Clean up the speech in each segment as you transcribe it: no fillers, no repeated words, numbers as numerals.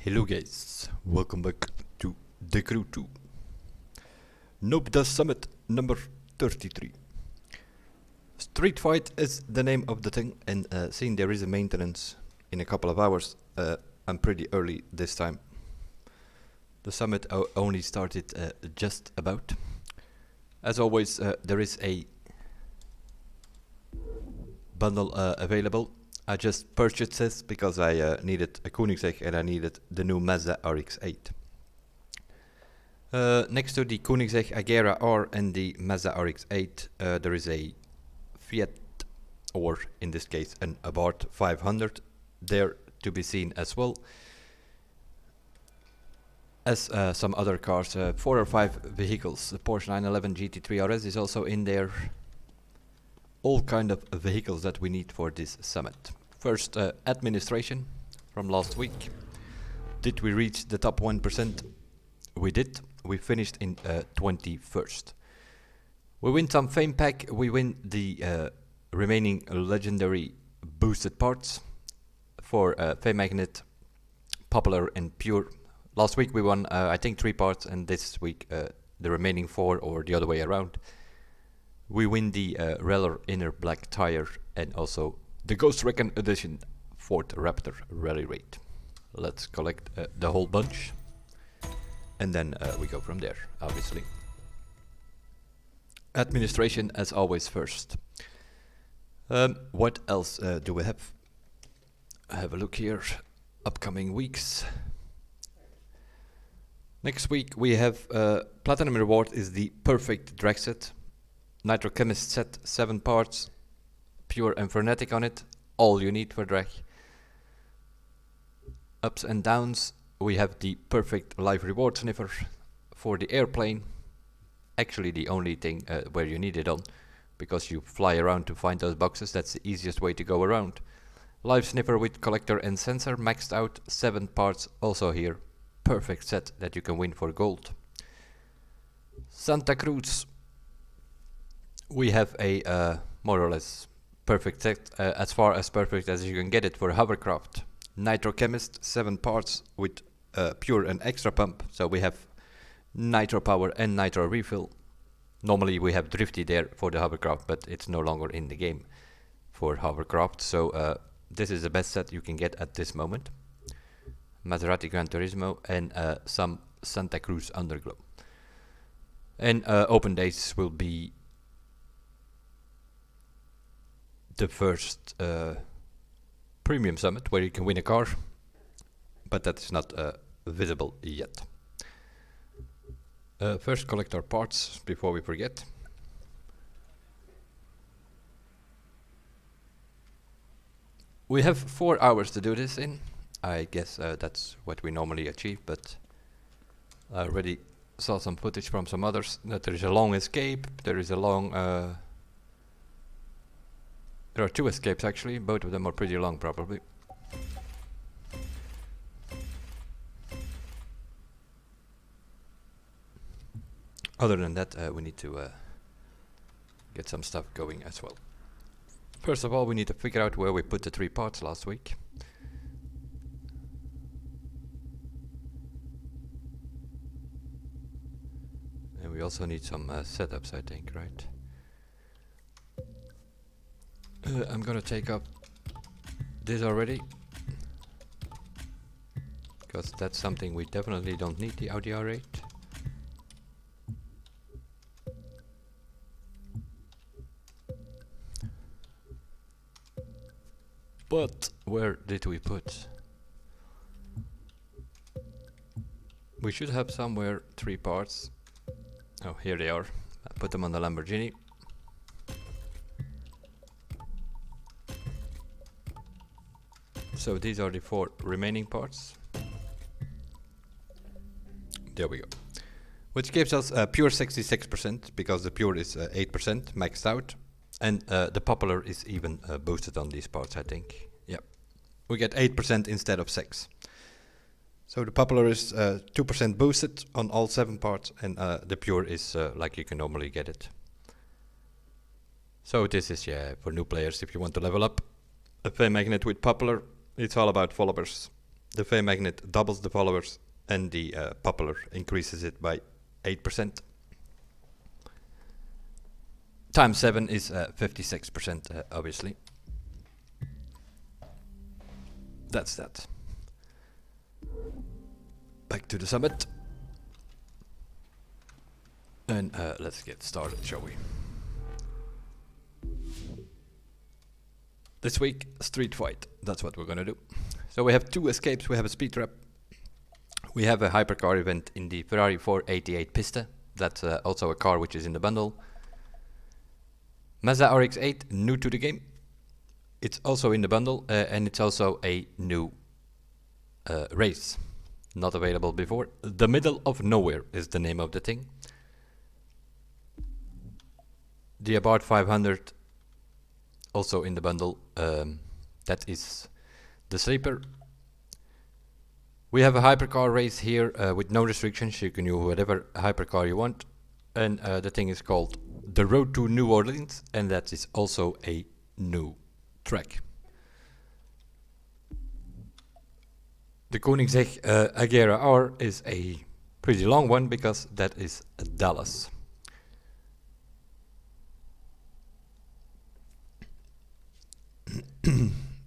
Hello guys, welcome back to The Crew 2. Noob does Summit number 33. Street Fight is the name of the thing, and seeing there is a maintenance in a couple of hours, I'm pretty early this time. The summit only started just about. As always, there is a bundle available. I just purchased this because I needed a Koenigsegg and I needed the new Mazda RX-8. Next to the Koenigsegg Agera R and the Mazda RX-8, there is a Fiat, or in this case an Abarth 500, there to be seen as well. As some other cars, 4 or 5 vehicles. The Porsche 911 GT3 RS is also in there. All kind of vehicles that we need for this summit. First, administration from last week. Did we reach the top 1%? We did. We finished in 21st. We win some fame pack. We win the remaining legendary boosted parts for Fame Magnet, Popular and Pure. Last week we won I think 3 parts, and this week the remaining 4, or the other way around. We win the Reller Inner Black Tire and also the Ghost Recon Edition Ford Raptor Rally Raid. Let's collect the whole bunch and then we go from there, obviously. Administration as always first. What else do we have? Have a look here. Upcoming weeks. Next week we have Platinum Reward is the perfect drag set. Nitro Chemist set, 7 parts, pure and frenetic on it, all you need for drag. Ups and downs, we have the perfect live reward sniffer for the airplane. Actually the only thing where you need it on, because you fly around to find those boxes, that's the easiest way to go around. Live sniffer with collector and sensor, maxed out, 7 parts also here. Perfect set that you can win for gold. Santa Cruz. We have a more or less perfect set, as far as perfect as you can get it for hovercraft. Nitro Chemist, 7 parts with pure and extra pump. So we have nitro power and nitro refill. Normally we have Drifty there for the hovercraft, but it's no longer in the game for hovercraft. So this is the best set you can get at this moment. Maserati Gran Turismo and some Santa Cruz Underglow. And open days will be the first premium summit where you can win a car, but that is not visible yet. First collect our parts before we forget. We have 4 hours to do this in. I guess that's what we normally achieve, but I already saw some footage from some others that there is a long escape, there is a long there are 2 escapes actually, both of them are pretty long probably. Other than that, we need to get some stuff going as well. First of all, we need to figure out where we put the 3 parts last week. And we also need some setups, I think, right? I'm gonna take up this already, because that's something we definitely don't need, the Audi R8. But where did we put? We should have somewhere 3 parts. Oh, here they are. I put them on the Lamborghini. So these are the 4 remaining parts. There we go. Which gives us pure 66%, because the pure is 8% maxed out. And the popular is even boosted on these parts, I think. Yeah. We get 8% instead of 6. So the popular is 2% boosted on all 7 parts, and the pure is like you can normally get it. So this is, for new players, if you want to level up. A Fame Magnet with popular, it's all about followers. The fame magnet doubles the followers, and the popular increases it by 8%. Times 7 is 56%, obviously. That's that. Back to the summit. And let's get started, shall we? This week, street fight. That's what we're gonna do. So we have 2 escapes. We have a speed trap. We have a hypercar event in the Ferrari 488 Pista. That's also a car which is in the bundle. Mazda RX-8, new to the game. It's also in the bundle, and it's also a new race. Not available before. The Middle of Nowhere is the name of the thing. The Abarth 500, also in the bundle. That is the sleeper. We have a hypercar race here with no restrictions. You can use whatever hypercar you want. And the thing is called The Road to New Orleans, and that is also a new track. The Koenigsegg Agera R is a pretty long one because that is Dallas.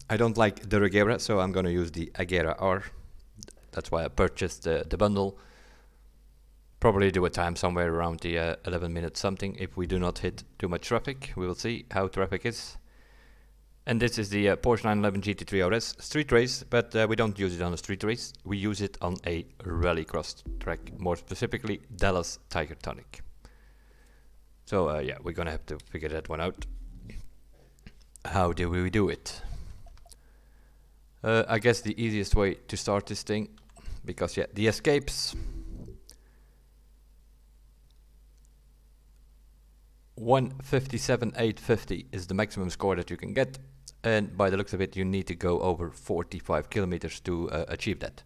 I don't like the Regera, so I'm gonna use the Agera R. That's why I purchased the bundle. Probably do a time somewhere around the 11 minutes something if we do not hit too much traffic. We will see how traffic is. And this is the Porsche 911 GT3 RS street race, but we don't use it on a street race. We use it on a rallycross track, more specifically Dallas Tiger Tonic. So yeah, we're gonna have to figure that one out. How do we do it? I guess the easiest way to start this thing, because yeah, the escapes. 157,850 is the maximum score that you can get, and by the looks of it, you need to go over 45 kilometers to achieve that.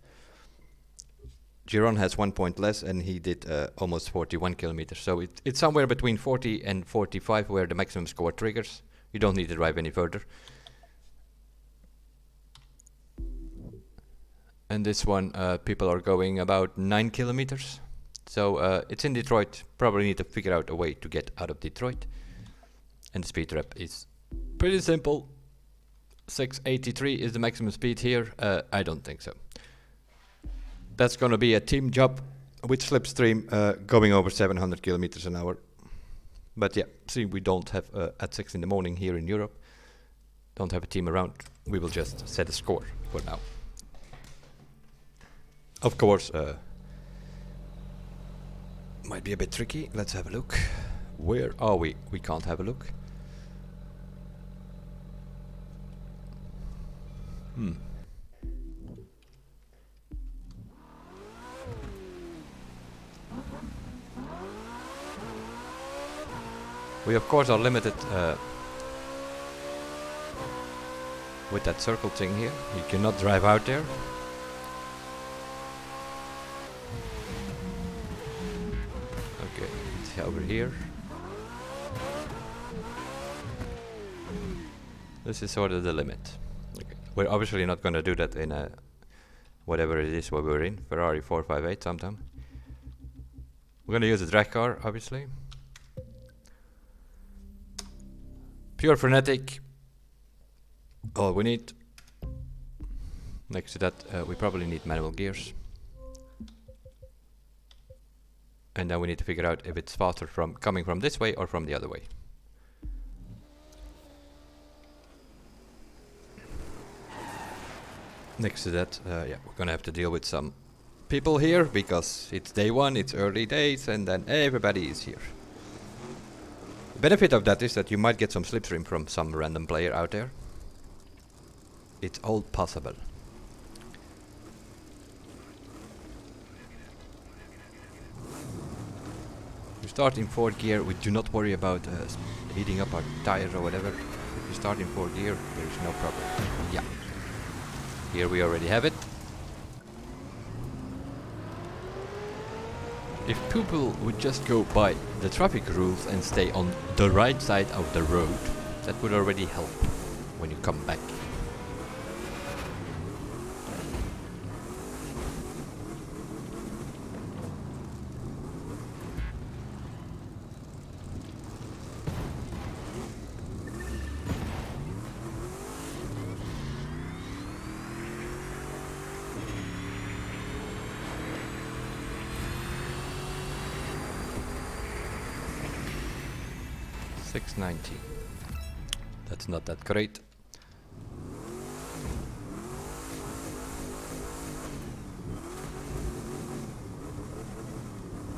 Giron has 1 point less, and he did almost 41 kilometers. So it's somewhere between 40 and 45 where the maximum score triggers. You don't need to drive any further. And this one, people are going about 9 kilometers. So it's in Detroit. Probably need to figure out a way to get out of Detroit. And the speed trap is pretty simple. 683 is the maximum speed here. I don't think so. That's gonna be a team job with Slipstream going over 700 kilometers an hour. But yeah, see, we don't have at 6 in the morning here in Europe. Don't have a team around. We will just set a score for now. Of course, might be a bit tricky. Let's have a look. Where are we? We can't have a look. We of course are limited with that circle thing here. You cannot drive out there. Okay, it's over here. This is sort of the limit. Okay. We're obviously not going to do that in a whatever it is what we're in, Ferrari 458 sometime. We're going to use a drag car, obviously. Pure frenetic. All we need. Next to that, we probably need manual gears. And then we need to figure out if it's faster from coming from this way or from the other way. Next to that, yeah, we're gonna have to deal with some people here because it's day one, it's early days, and then everybody is here. The benefit of that is that you might get some slipstream from some random player out there. It's all possible. We start in 4th gear. We do not worry about heating up our tires or whatever. If you start in 4th gear, there is no problem. Yeah. Here we already have it. If people would just go by the traffic rules and stay on the right side of the road, that would already help when you come back. 690. That's not that great.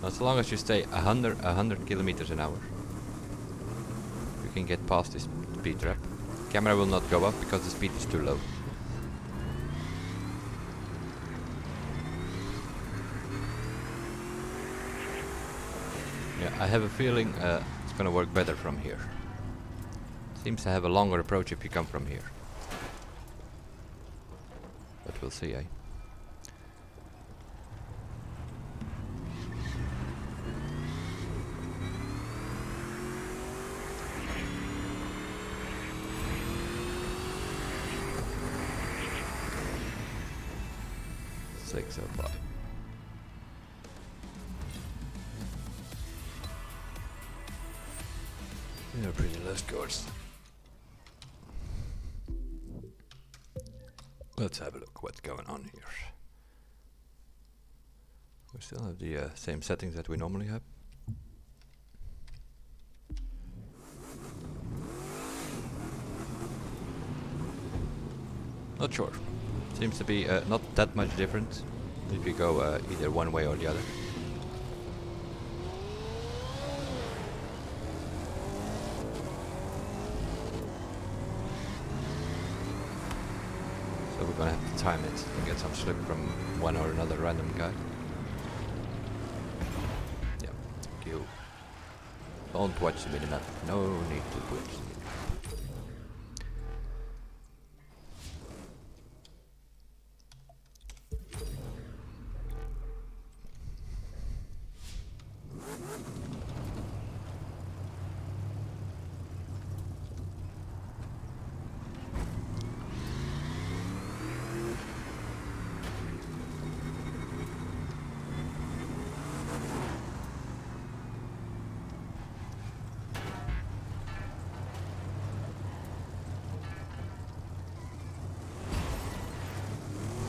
As long as you stay 100 kilometers an hour, you can get past this speed trap. Camera will not go up because the speed is too low. Yeah, I have a feeling it's gonna work better from here. Seems to have a longer approach if you come from here. But we'll see, eh? Six oh five. They're pretty low scores. Let's have a look what's going on here. We still have the same settings that we normally have. Not sure. Seems to be not that much different if you go either one way or the other. So we're gonna have to time it and get some slip from one or another random guy. Yeah, thank you. Don't watch the minimap. No need to watch the minimap.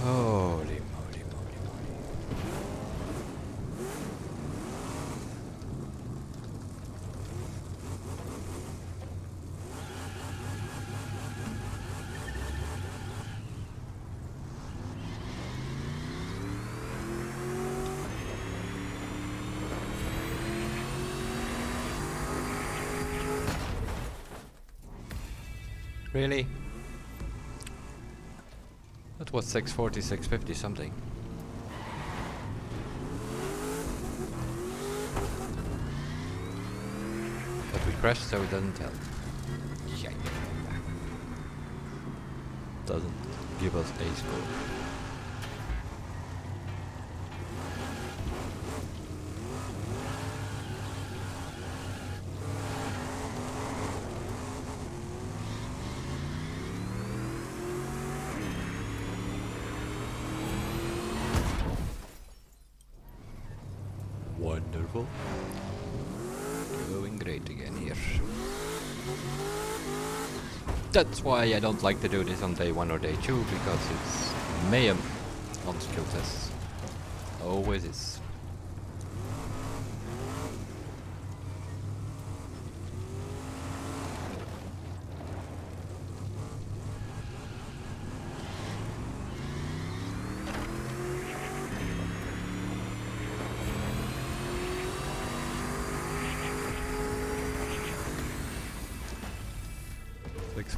Holy moly, moly, moly. Really? That was 640, 650 something. But we crashed, so it doesn't tell. Yeah. Doesn't give us a score. Wonderful. Going great again here. That's why I don't like to do this on day 1 or day 2, because it's mayhem on skill tests. Always is.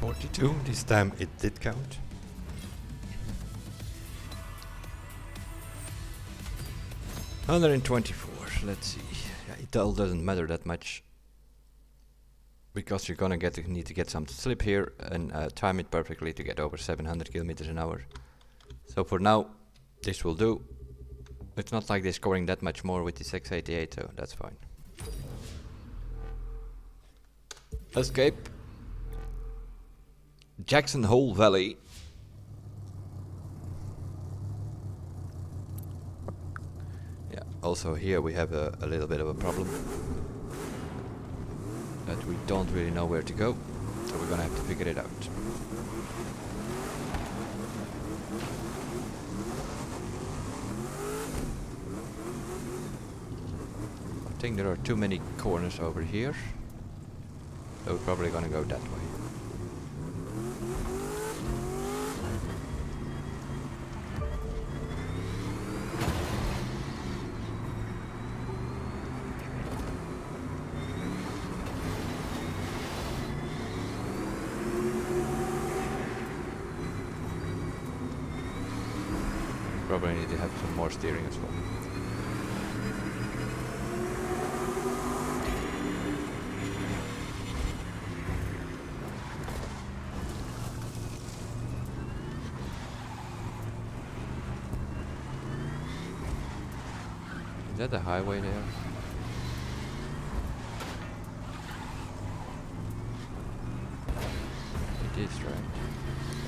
.42, this time it did count. $124, let's see. Yeah, it all doesn't matter that much, because you're gonna need to get some slip here and time it perfectly to get over 700 kilometers an hour. So for now, this will do. It's not like they're scoring that much more with the 688, so that's fine. Escape. Jackson Hole Valley. Yeah, also here we have a little bit of a problem. That we don't really know where to go, so we're gonna have to figure it out. I think there are too many corners over here. So we're probably gonna go that way. Probably need to have some more steering as well. Is that the highway there? It is, right?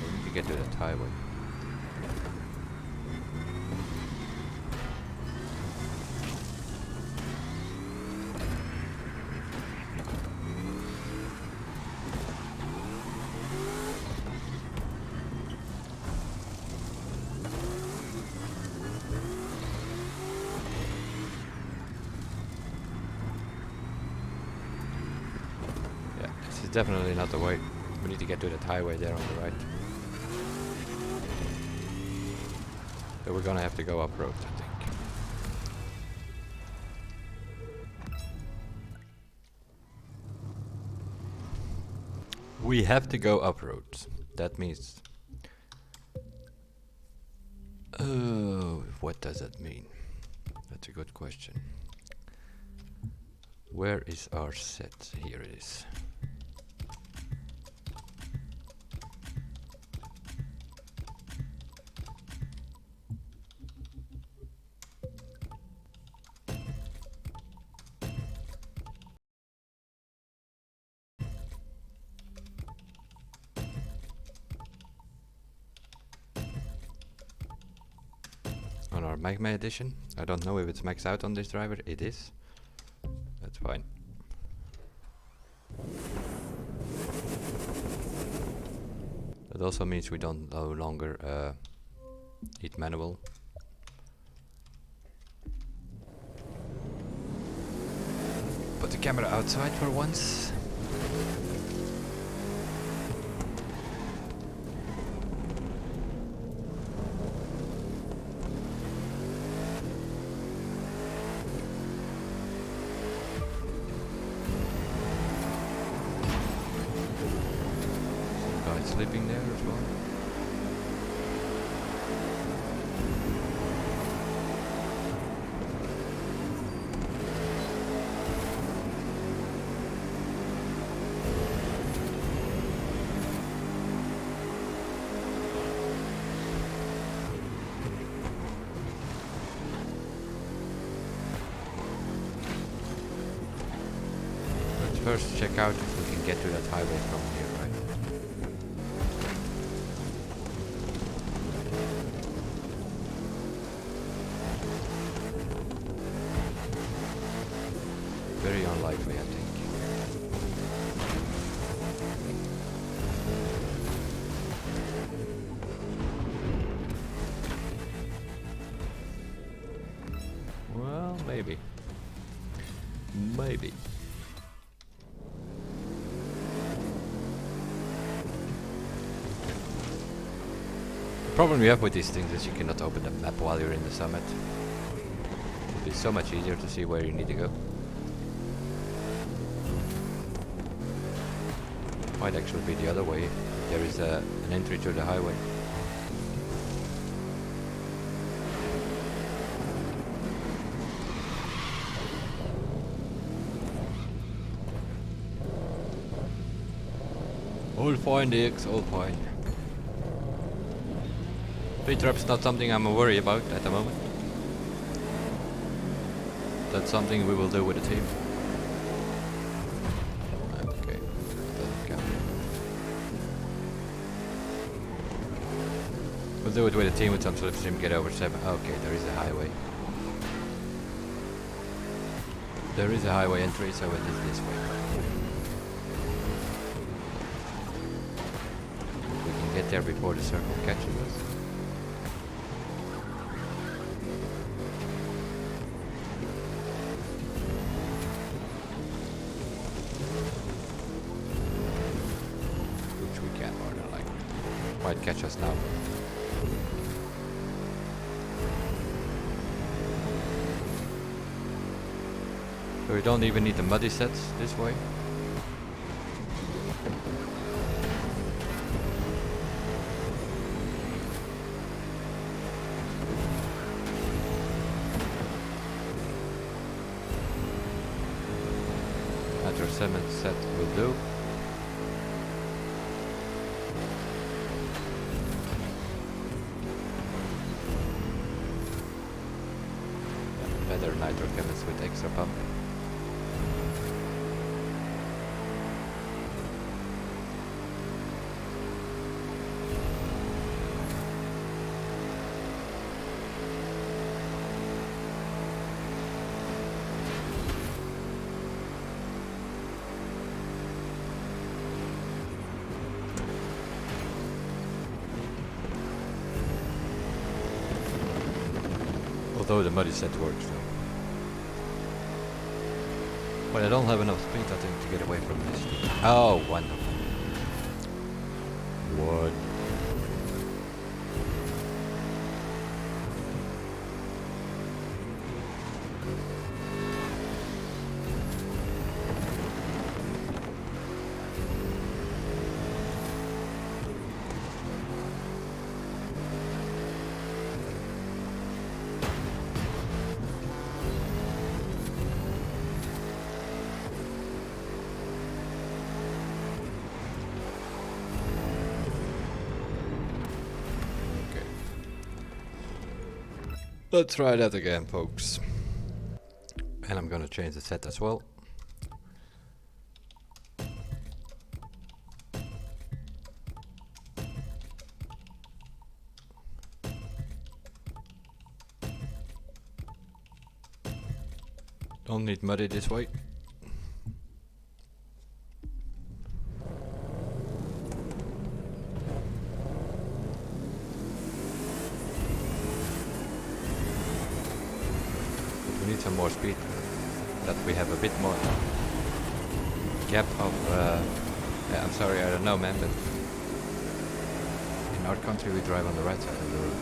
We need to get to that highway. This is definitely not the way. We need to get to that highway there on the right. So we're gonna have to go off-road, I think. We have to go off-road. That means... Oh, what does that mean? That's a good question. Where is our set? Here it is. On our Magma edition. I don't know if it's maxed out on this driver. It is. That's fine. That also means we don't no longer need manual. Put the camera outside for once. Sleeping there as well. Let's first check out if we can get to that highway from here, right? Very unlikely, I think. Well, maybe. Maybe. The problem we have with these things is you cannot open the map while you're in the summit. It's so much easier to see where you need to go. Might actually be the other way. There is an entry to the highway. All fine, Dix, all fine. Speed trap's not something I'm worried about at the moment. That's something we will do with the team. Okay, doesn't count. We'll do it with the team with some slipstream, get over 7. Okay, there is a highway. There is a highway entry, so it is this way. We can get there before the circle catches us. might catch us now. So we don't even need the muddy sets this way. Nitro cement set will do. Better nitro chemist with extra pump. Although the muddy set works though. But I don't have enough speed I think to get away from this. Oh, one. One. Let's try that again, folks. And I'm gonna change the set as well. Don't need muddy this way. We need some more speed, that we have a bit more gap of, yeah, I'm sorry, I don't know man, but in our country we drive on the right side of the road.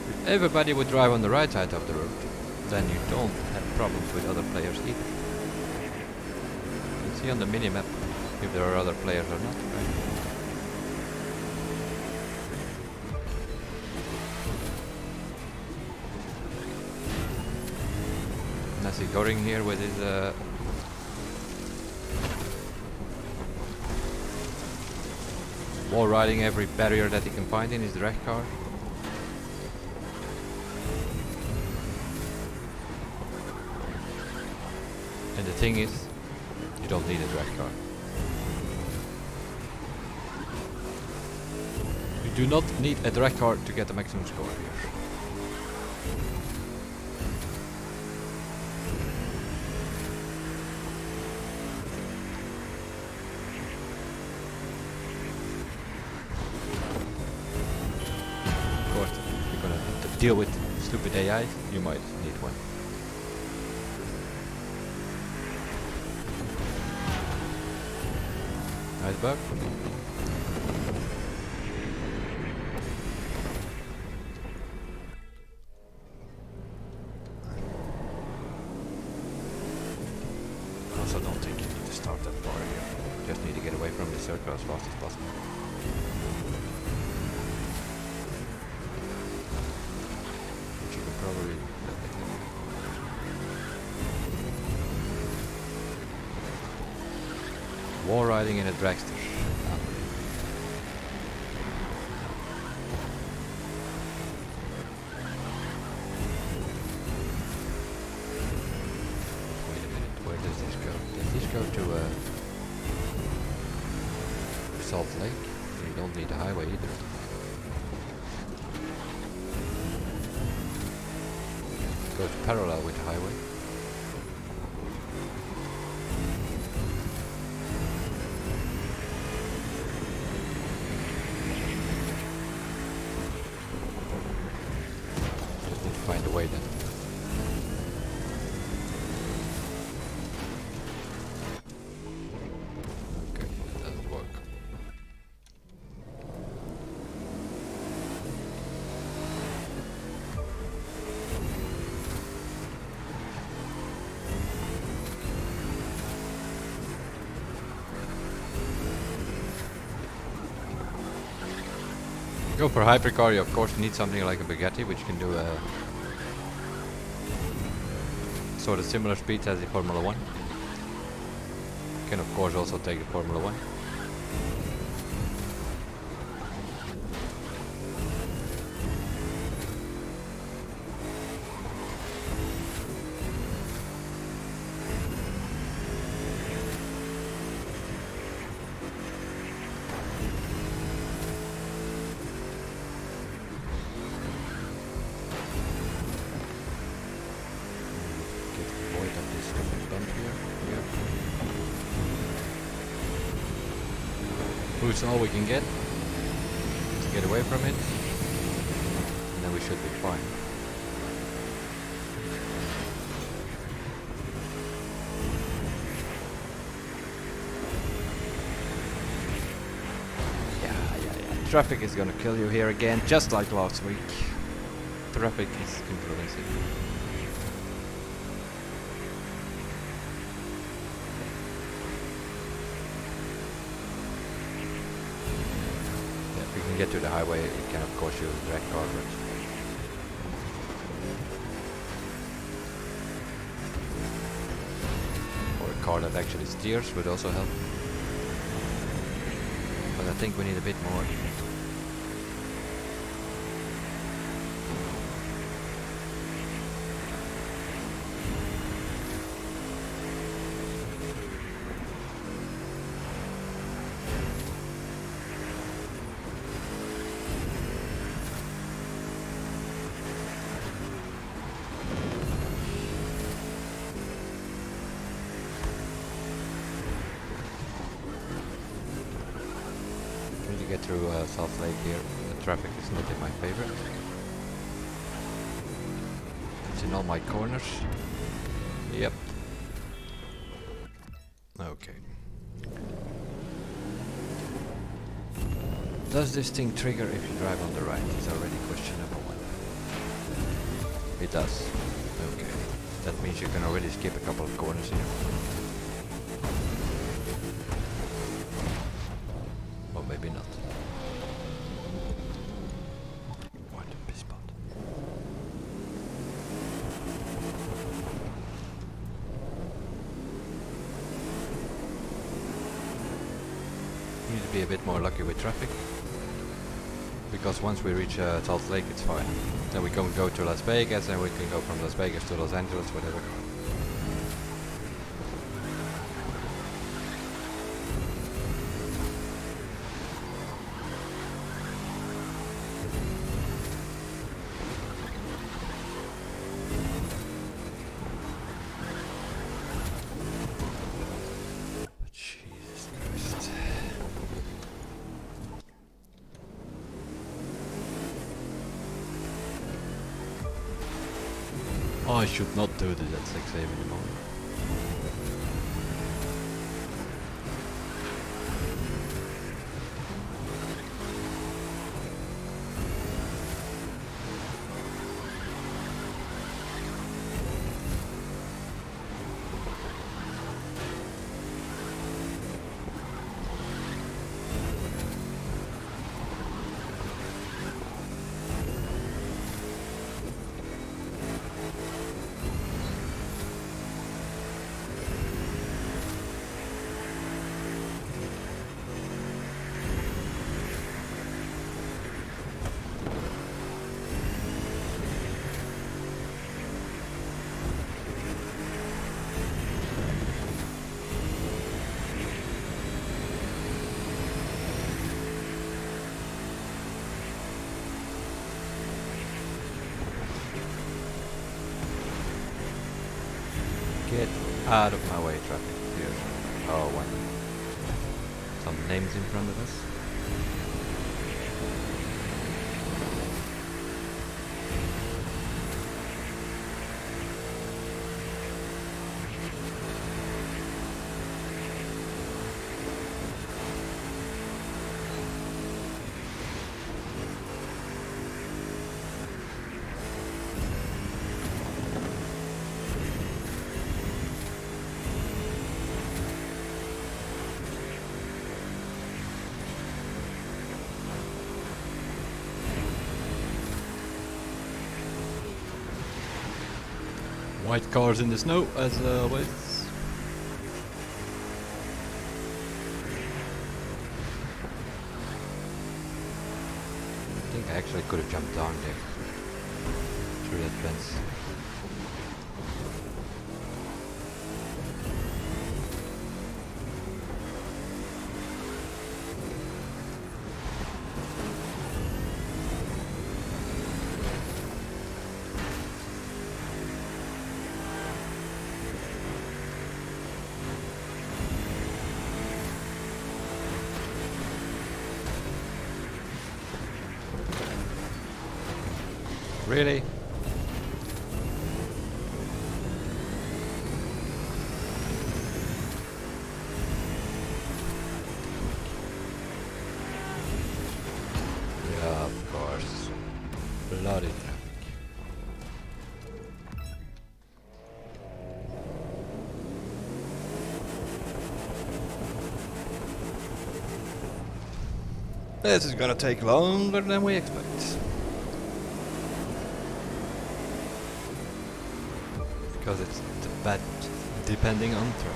If everybody would drive on the right side of the road, then you don't have problems with other players either. You can see on the mini-map if there are other players or not, right? And I see Goring here with his wall riding every barrier that he can find in his drag car. And the thing is, you don't need a drag car. You do not need a drag car to get the maximum score here. Of course, if you're gonna have to deal with stupid AI, you might need one. Nice bug. Also don't think you need to start that far here. Just need to get away from the circle as fast as possible. Which you can probably... Wall riding in a dragster. Wait a minute, where does this go? Does this go to Salt Lake? You don't need a highway either. It goes parallel with the highway. Find a way then. Go for hypercar, you of course need something like a Bugatti, which can do a sort of similar speeds as the Formula 1. Can of course also take the Formula 1. Boost all we can get to get away from it, and then we should be fine. Yeah. Traffic is gonna kill you here again, just like last week. Traffic is influencing. If you can get to the highway, you can of course use drag car, or a car that actually steers would also help. But I think we need a bit more. Get through Salt Lake here. The traffic is not in my favor. It's in all my corners. Yep. Okay. Does this thing trigger if you drive on the right? It's already question number one. It does. Okay. That means you can already skip a couple of corners here. Or maybe not. What a piss spot. Need to be a bit more lucky with traffic, because once we reach Salt Lake it's fine. Then we can go to Las Vegas, and we can go from Las Vegas to Los Angeles, whatever. Oh, I should not do this at 6 AM in the morning. Get out of my way, traffic. Here. Oh, one. Some names in front of us. White cars in the snow, as always. I think I actually could have jumped down there through that fence. Really? Yeah, of course. Bloody traffic. This is gonna take longer than we expect. Because it's bad depending on track.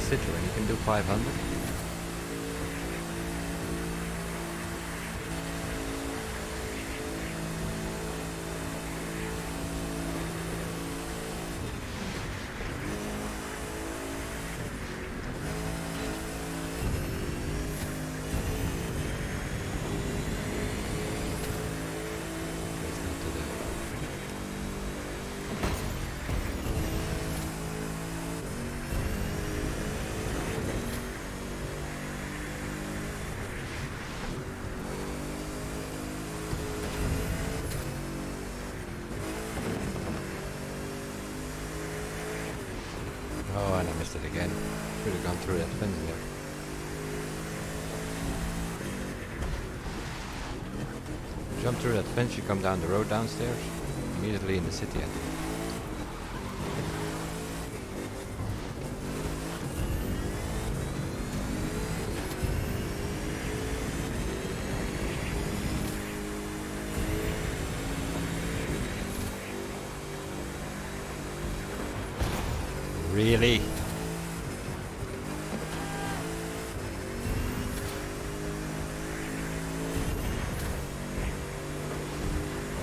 Citroen, you can do 500. Oh, and I missed it again. Should have gone through that fence there. Jump through that fence, you come down the road downstairs, immediately in the city end. Really?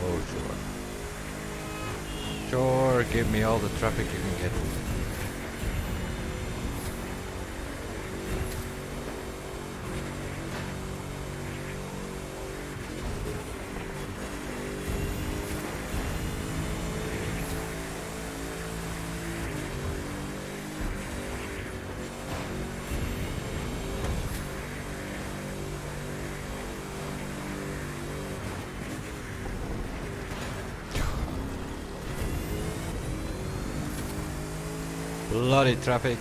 Oh, sure. Sure, give me all the traffic you can get. Bloody traffic.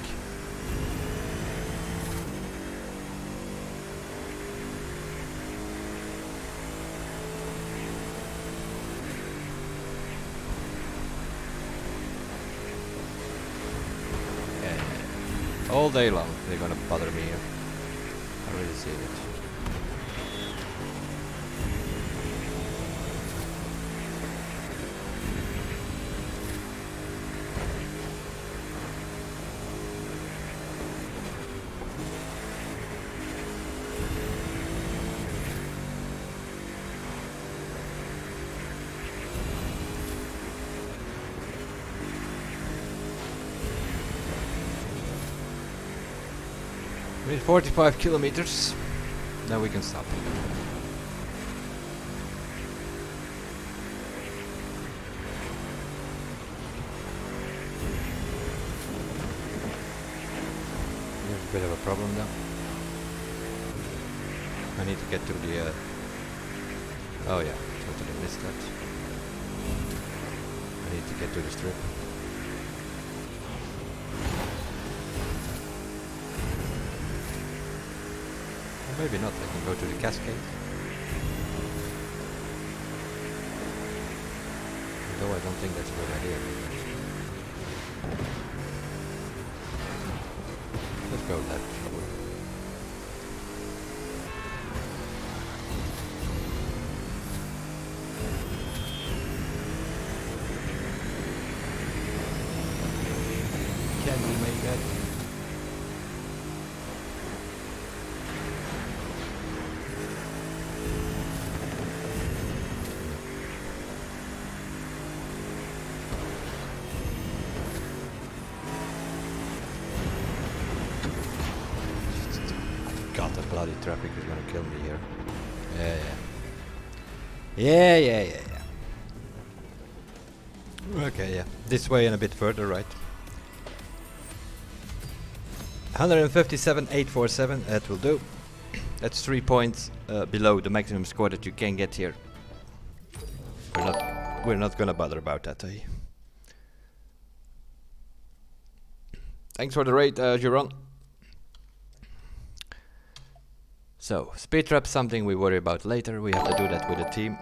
Yeah. All day long they're gonna bother me here. I really see it. We need 45 kilometers. Then we can stop. There's a bit of a problem now. I need to get to the... oh yeah, totally missed that. I need to get to the strip. Or maybe not, I can go to the cascade. Although I don't think that's a good idea. Let's go left, shall we? Can we make that? God, the bloody traffic is gonna kill me here. Yeah. Okay, yeah. This way and a bit further, right? 157,847, that will do. That's 3 points below the maximum score that you can get here. We're not gonna bother about that, eh? Thanks for the raid, Juron. So, speed trap, something we worry about later. We have to do that with the team.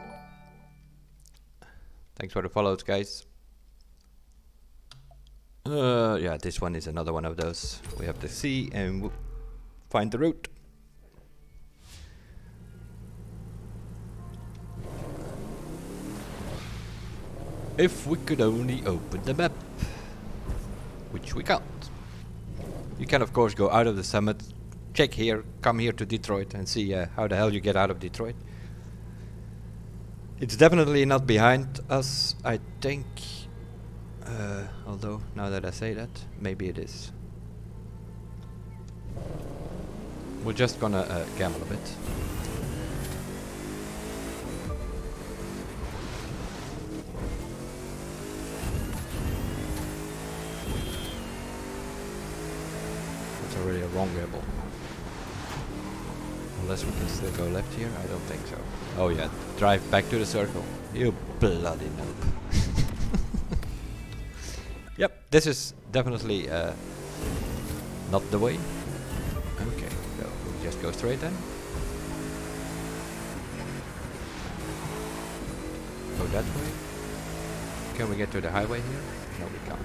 Thanks for the follows, guys. Yeah, this one is another one of those. We have to see and find the route. If we could only open the map, which we can't. You can of course go out of the summit, check here, come here to Detroit and see how the hell you get out of Detroit. It's definitely not behind us, I think. Although, now that I say that, maybe it is. We're just gonna gamble a bit. It's already a wrong gamble. Unless we can still go left here, I don't think so. Oh yeah, drive back to the circle. You bloody noob. Yep, this is definitely not the way. Okay, so we'll just go straight then. Go that way. Can we get to the highway here? No, we can't.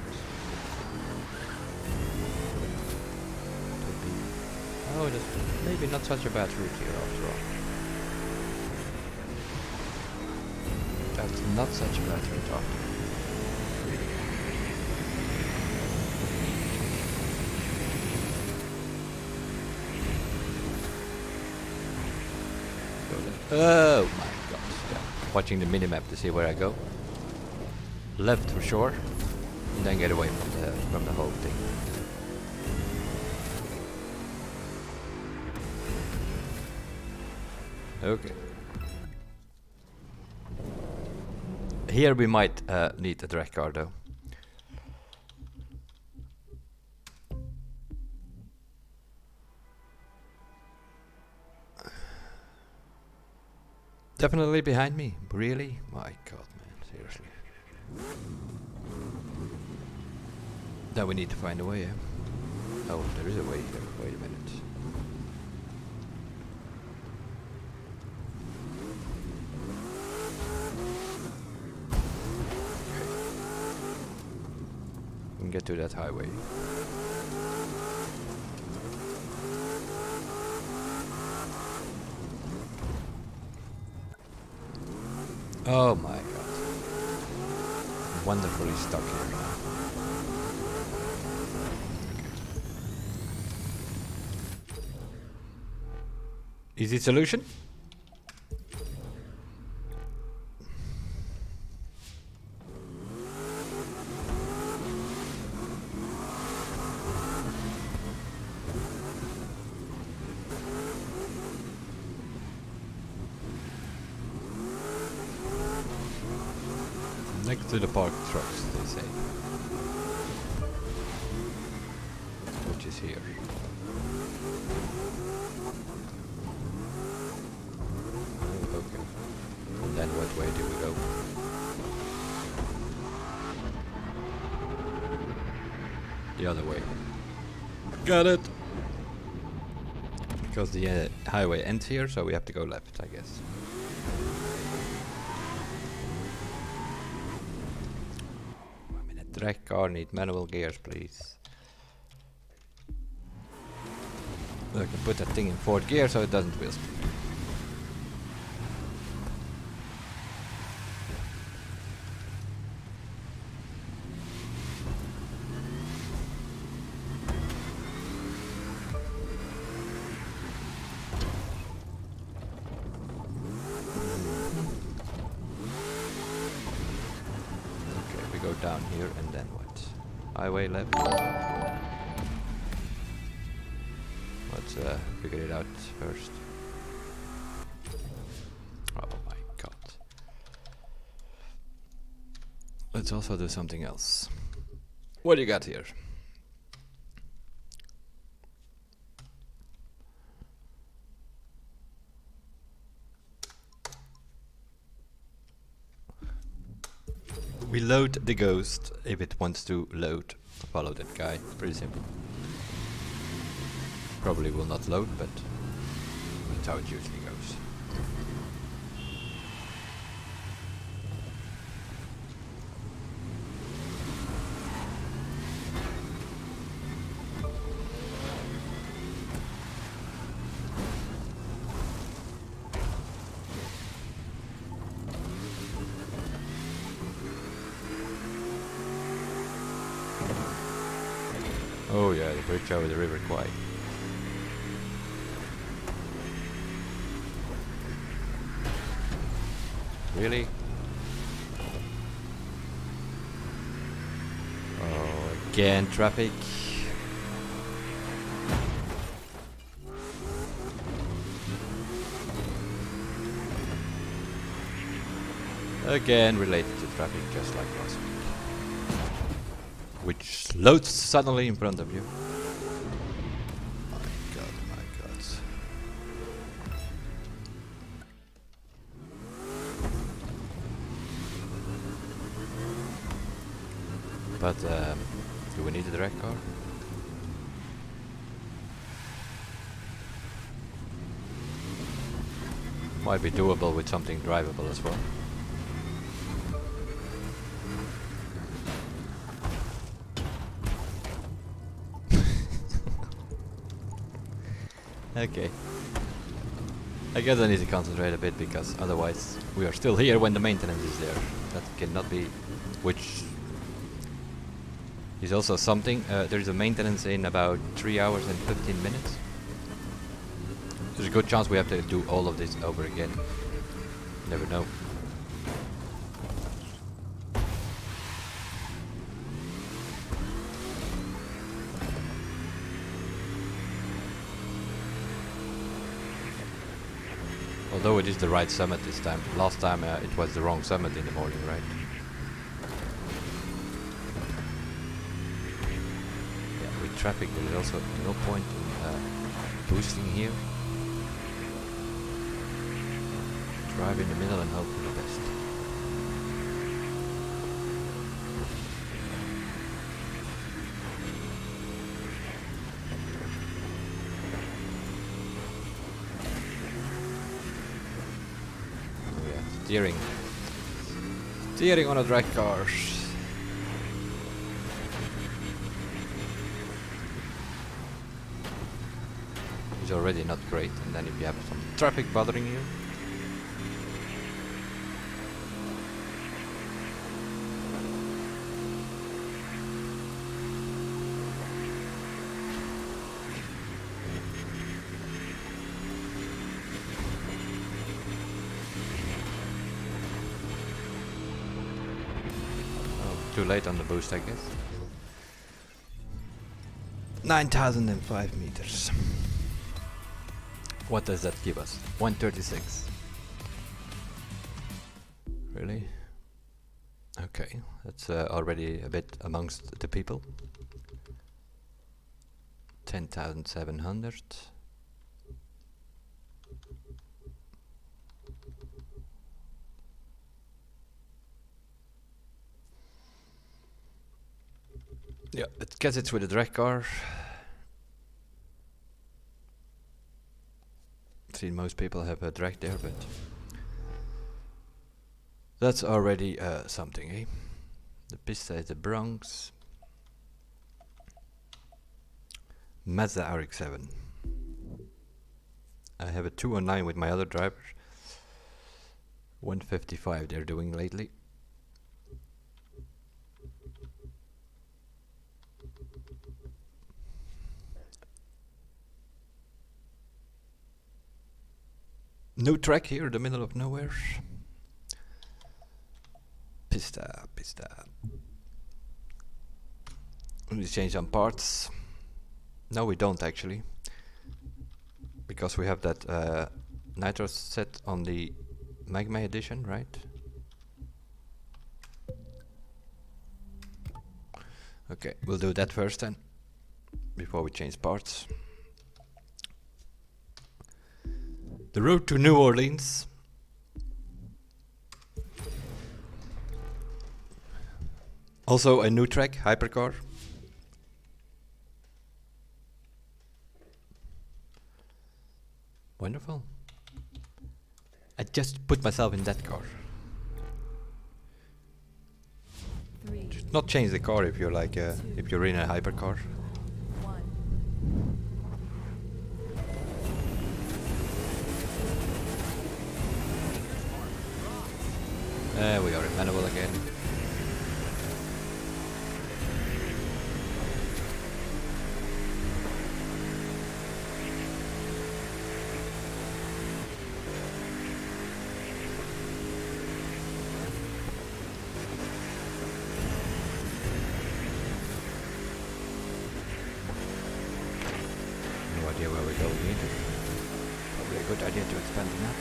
Oh, that's maybe not such a bad route here after all. That's not such a bad route after all. Oh my god. Yeah. Watching the minimap to see where I go. Left for sure. And then get away from the whole thing. Okay. Here we might need a drag car though. Definitely behind me. Really? My god, man. Seriously. Now we need to find a way, yeah? Oh, there is a way here. Wait a minute. We can get to that highway. Oh my god. I'm wonderfully stuck here now. Okay. Easy solution? Next to the parked trucks, they say. Which is here. Oh, okay. And then what way do we go? The other way. Got it! Because the highway ends here, so we have to go left, I guess. I'm in a drag car, need manual gears, please. I can put that thing in fourth gear so it doesn't wheel spin. Go down here and then what? Highway left. Let's figure it out first. Oh my god. Let's also do something else. What do you got here? We load the ghost if it wants to load. Follow that guy. Pretty simple. Probably will not load, but that's how it usually goes. Oh yeah, the bridge over the river Kwai. Really? Oh, again traffic. Again related to traffic, just like last week. Which loads suddenly in front of you. My god, my god. But do we need a drag car? Might be doable with something drivable as well. Okay. I guess I need to concentrate a bit because otherwise we are still here when the maintenance is there. That cannot be, which is also something. There is a maintenance in about 3 hours and 15 minutes. There's a good chance we have to do all of this over again. Never know. Although it is the right summit this time. Last time it was the wrong summit in the morning, right? Yeah, with traffic there is also no point in boosting here. Drive in the middle and hope for the best. Steering on a drag car. It's already not great, and then if you have some traffic bothering you. Too late on the boost, I guess. 9,005 meters. What does that give us? 136. Really? Okay, that's already a bit amongst the people. 10,700. Yeah, it gets it with a drag car. I've seen most people have a drag there, but that's already something, eh? The pista is the Bronx. Mazda RX-8. I have a 209 with my other drivers. 155 they're doing lately. No track here in the middle of nowhere. Pista. We need to change some parts. No, we don't actually. Because we have that nitro set on the Magma edition, right? Okay, we'll do that first then, before we change parts. The road to New Orleans. Also a new track, hypercar. Wonderful. I just put myself in that car. Just not change the car if you're like if you're in a hypercar. We are in manual again. No idea where we're going either. Probably a good idea to expand the map.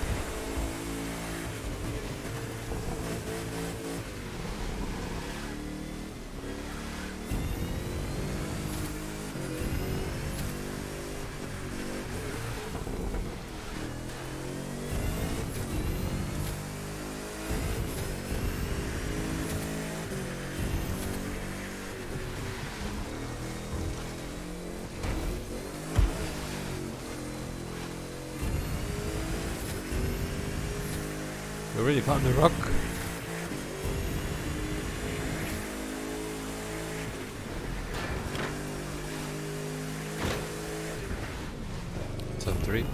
We already found the rock. Top 3.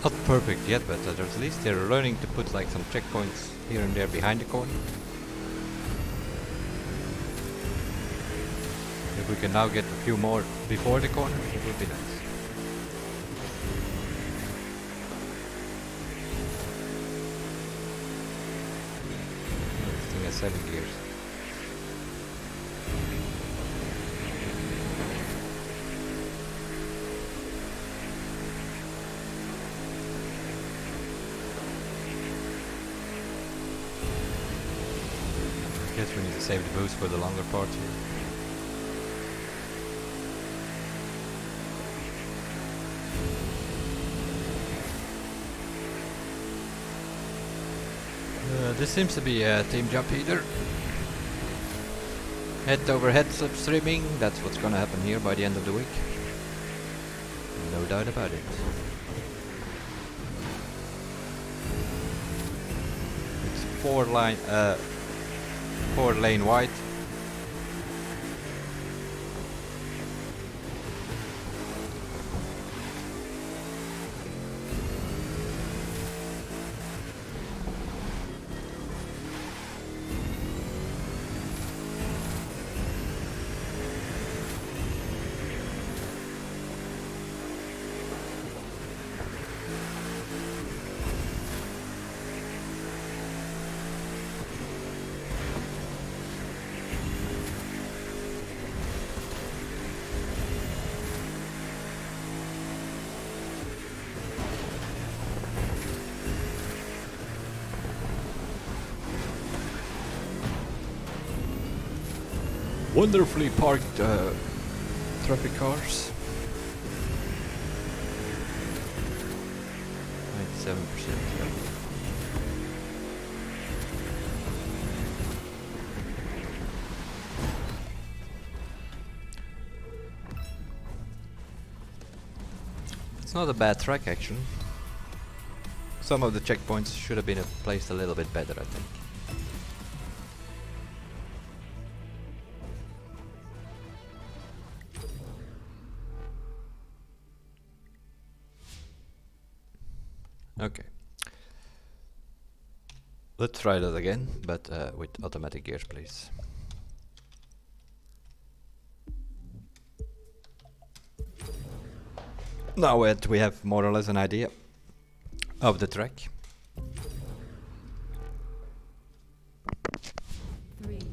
Not perfect yet, but at least they're learning to put like some checkpoints here and there behind the corner. If we can now get a few more before the corner, it would be nice. This thing has 7 gears. Guess we need to save the boost for the longer parts here. This seems to be a team jump either. Head over head slipstreaming, that's what's gonna happen here by the end of the week. No doubt about it. It's 4 lane wide. wonderfully parked traffic cars. 97%. It's not a bad track actually. Some of the checkpoints should have been placed a little bit better, I think. Okay. Let's try that again, but with automatic gears, please. Now that we have more or less an idea of the track. 3, 2,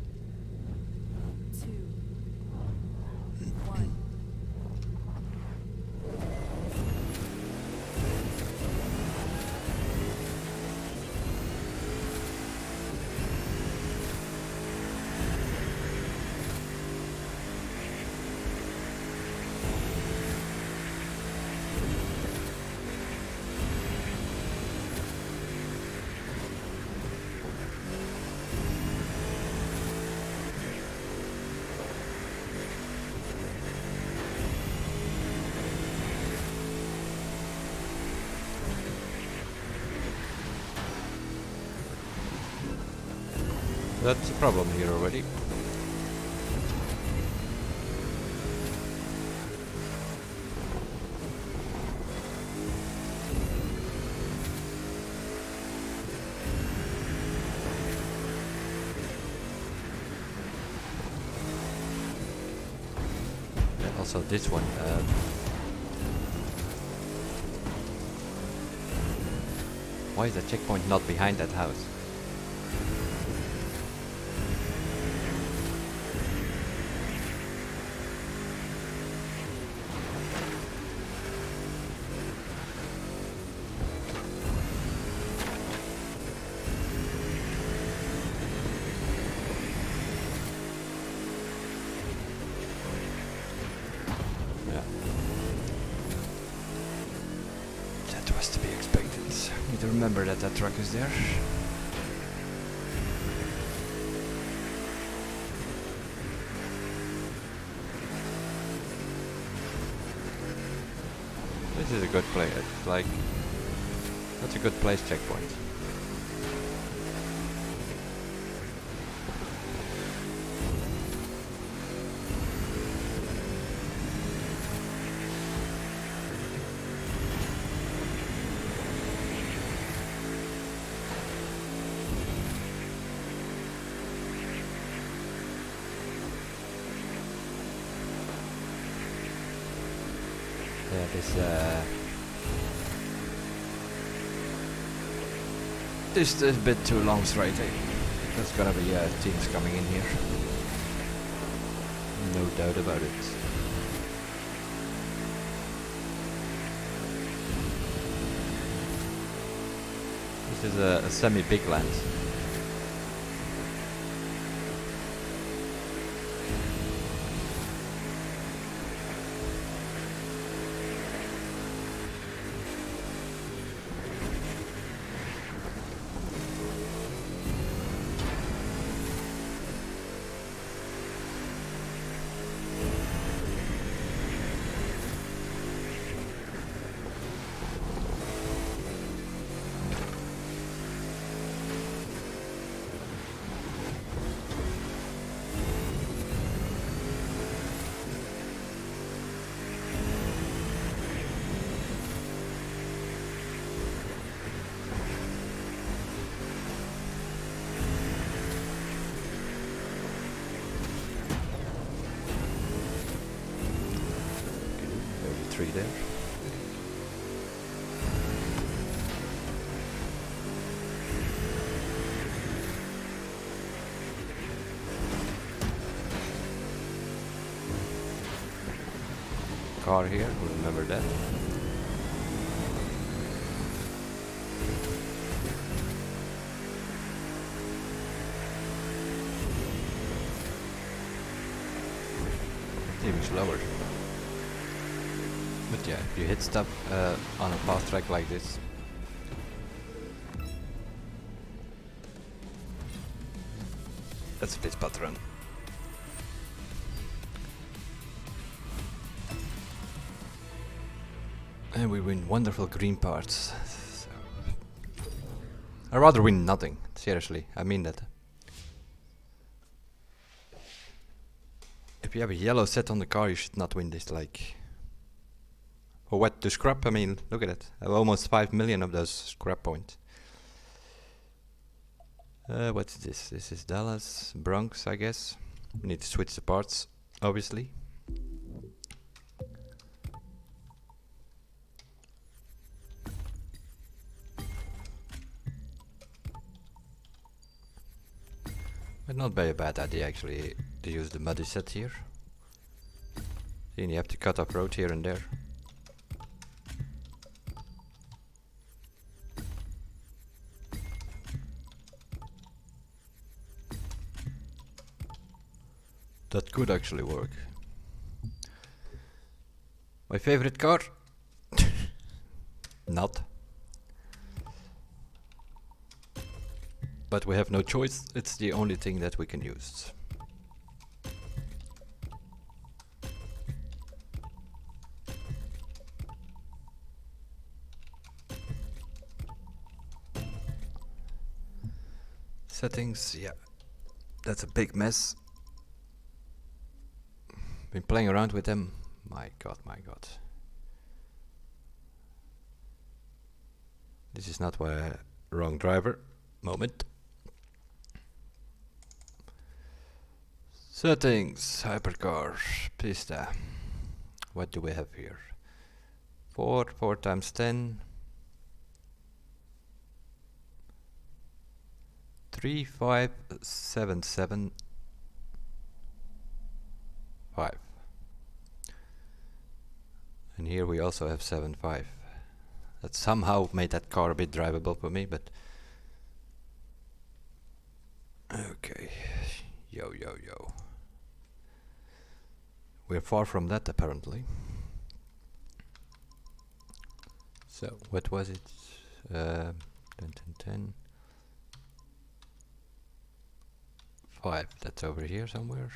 1. That's a problem here already. And also this one. Why is the checkpoint not behind that house? That was to be expected. Need to remember that that truck is there. This is a good place. It's like that's a good place checkpoint. This is a bit too long straight. There's gonna be teams coming in here. No doubt about it. This is a semi-big land. Tree there. Car here, remember that. slower. But yeah, if you hit stuff on a fast track like this, that's a bit spot run. And we win wonderful green parts. So I'd rather win nothing, seriously, I mean that. If you have a yellow set on the car, you should not win this, like... For what, to scrap? I mean, look at it. I have almost 5 million of those scrap points. What's this? This is Dallas, Bronx, I guess. We need to switch the parts, obviously. But not be a bad idea actually to use the muddy set here. Then you have to cut off road here and there. That could actually work. My favorite car? Not. But we have no choice, it's the only thing that we can use. Settings, yeah, that's a big mess. Been playing around with them. My god, my god. This is not why wrong driver. Moment. Settings, hypercar, pista. What do we have here? 4 times 10. 3, 5, 7, 7, 5. And here we also have 7, 5. That somehow made that car a bit drivable for me, but... Okay. Yo, yo, yo. We're far from that, apparently. So, what was it? 10, 10, 10. 5, that's over here somewhere.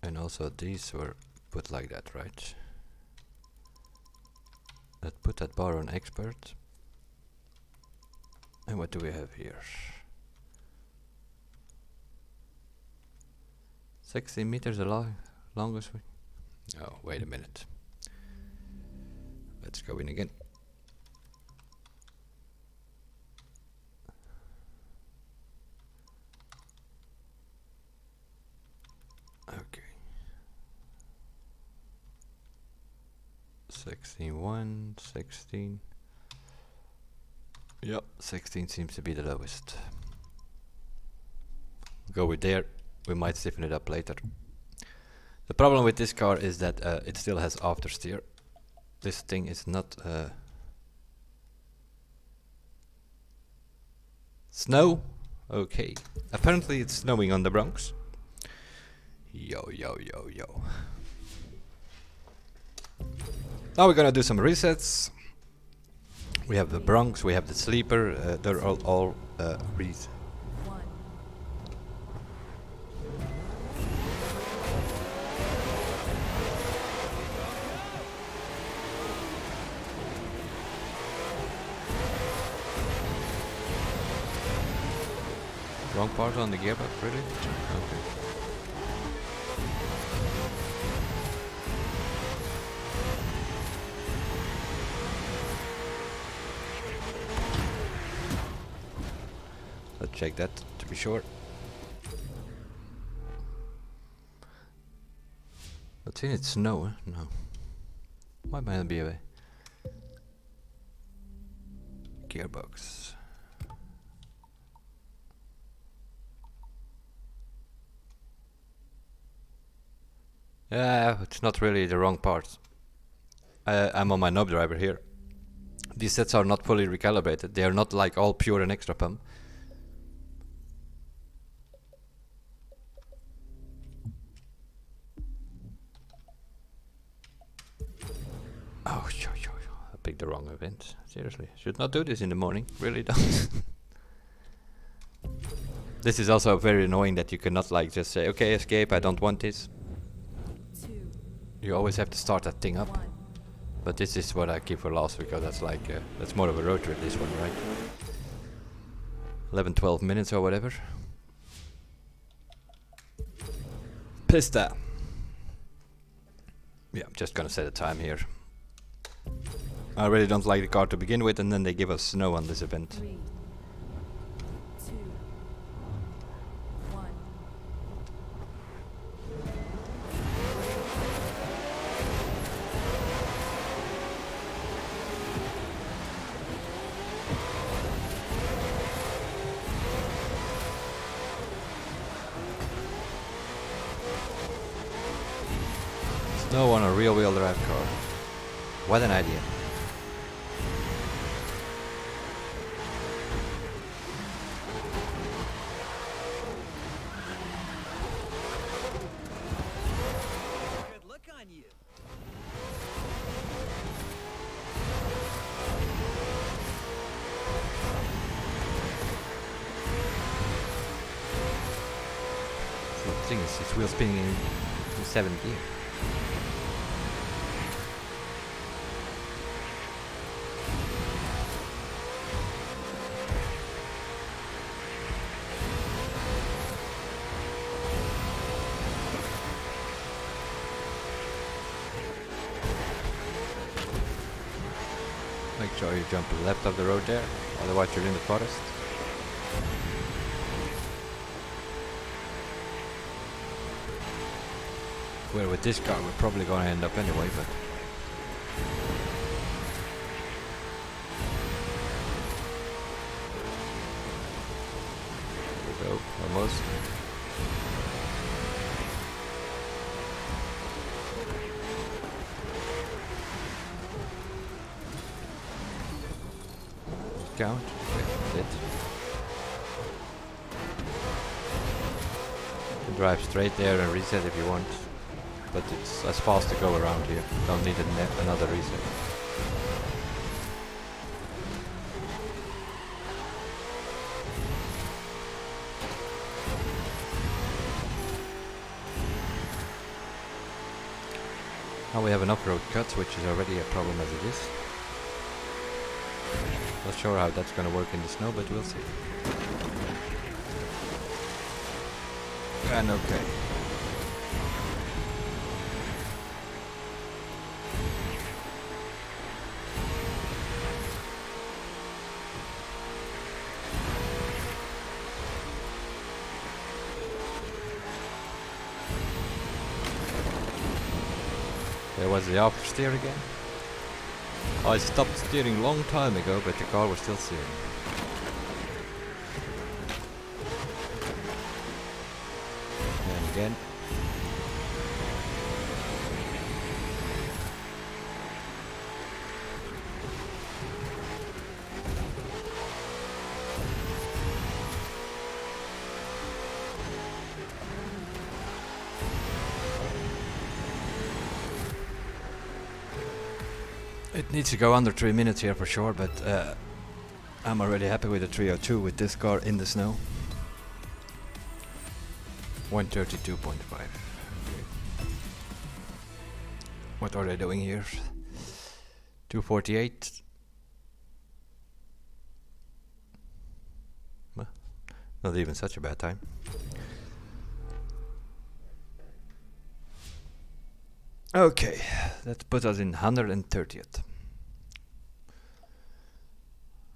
And also these were put like that, right? Let's put that bar on expert. And what do we have here? 16 meters longest. Oh, wait a minute. Let's go in again. Okay. 16, 16. Yep, 16 seems to be the lowest. Go with there. We might stiffen it up later. The problem with this car is that it still has aftersteer. This thing is not snow. Okay, apparently it's snowing on the Bronx. Yo, yo, yo, yo. Now we're gonna do some resets. We have the Bronx, we have the sleeper. They're all reset. Wrong part on the gearbox, really? Okay. Let's check that to be sure. But since it's snow, no. Why might it be a gearbox? Yeah, it's not really the wrong part. I'm on my Noob driver here. These sets are not fully recalibrated. They are not like all pure and extra pump. Oh, I picked the wrong event. Seriously, should not do this in the morning. Really don't. This is also very annoying that you cannot like just say, okay, escape, I don't want this. 2, You always have to start that thing up. 1. But this is what I keep for last because that's like, that's more of a road trip, this one, right? 11, 12 minutes or whatever. Pista. Yeah, I'm just gonna set a time here. I really don't like the car to begin with, and then they give us snow on this event. 3, 2, 1. Snow on a rear-wheel drive car. What an idea. Good look on you. So the thing is, it's wheel spinning in 7th gear. Make sure you jump to the left of the road there, otherwise you're in the forest. Where with this car we're probably gonna end up anyway, but... There we go, almost. Count. Okay, that's it. You can drive straight there and reset if you want. But it's as fast to go around here. Don't need another reset. Now we have an off-road cut, which is already a problem as it is. Not sure how that's gonna work in the snow, but we'll see. And okay. There was the off steer again. I stopped steering a long time ago, but the car was still steering. And again. It needs to go under 3 minutes here for sure, but I'm already happy with the 302 with this car in the snow. 132.5. Okay. What are they doing here? 248. Well, not even such a bad time. Okay, that puts us in 130th.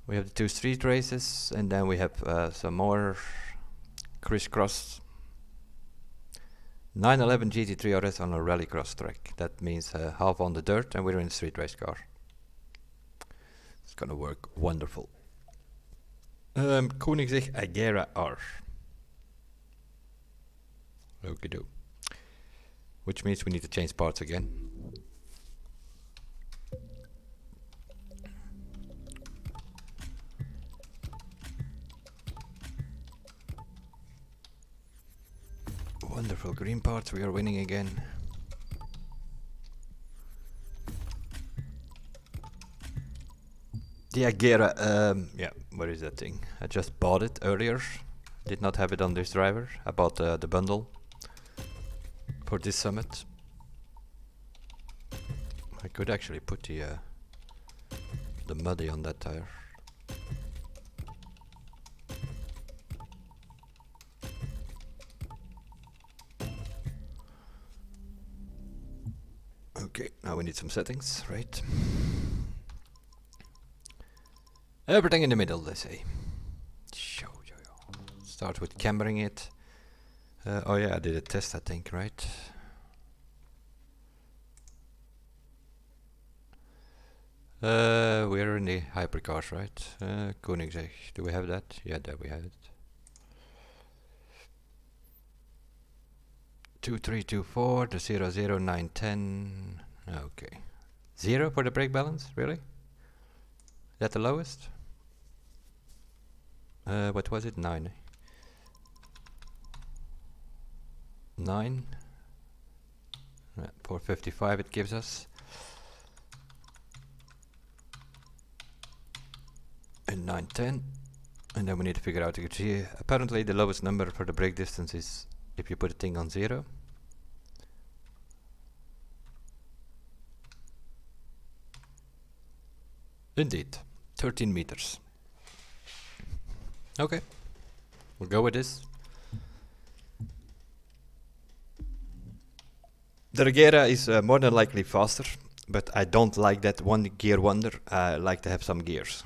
We have the 2 street races, and then we have some more crisscross. 911 GT3 RS on a rallycross track. That means half on the dirt, and we're in a street race car. It's gonna work wonderful. Koenigsegg Agera R. Okie do. Which means we need to change parts again. Wonderful green parts, we are winning again. The Agera, yeah, where is that thing? I just bought it earlier. Did not have it on this driver. I bought the bundle for this summit. I could actually put the muddy on that tire. Okay, now we need some settings, right? Everything in the middle, they say. Start with cambering it. Oh yeah, I did a test, I think, right? We're in the hypercars, right? Koenigsegg, do we have that? Yeah, there we have it. 2324, the 00910. Okay. 0 for the brake balance, really? Is that the lowest? What was it? 9. 9. 455 it gives us. And 910. And then we need to figure out, you can see, apparently the lowest number for the brake distance is if you put a thing on 0. Indeed, 13 meters. Okay, we'll go with this. The Regera is more than likely faster, but I don't like that one gear wonder. I like to have some gears,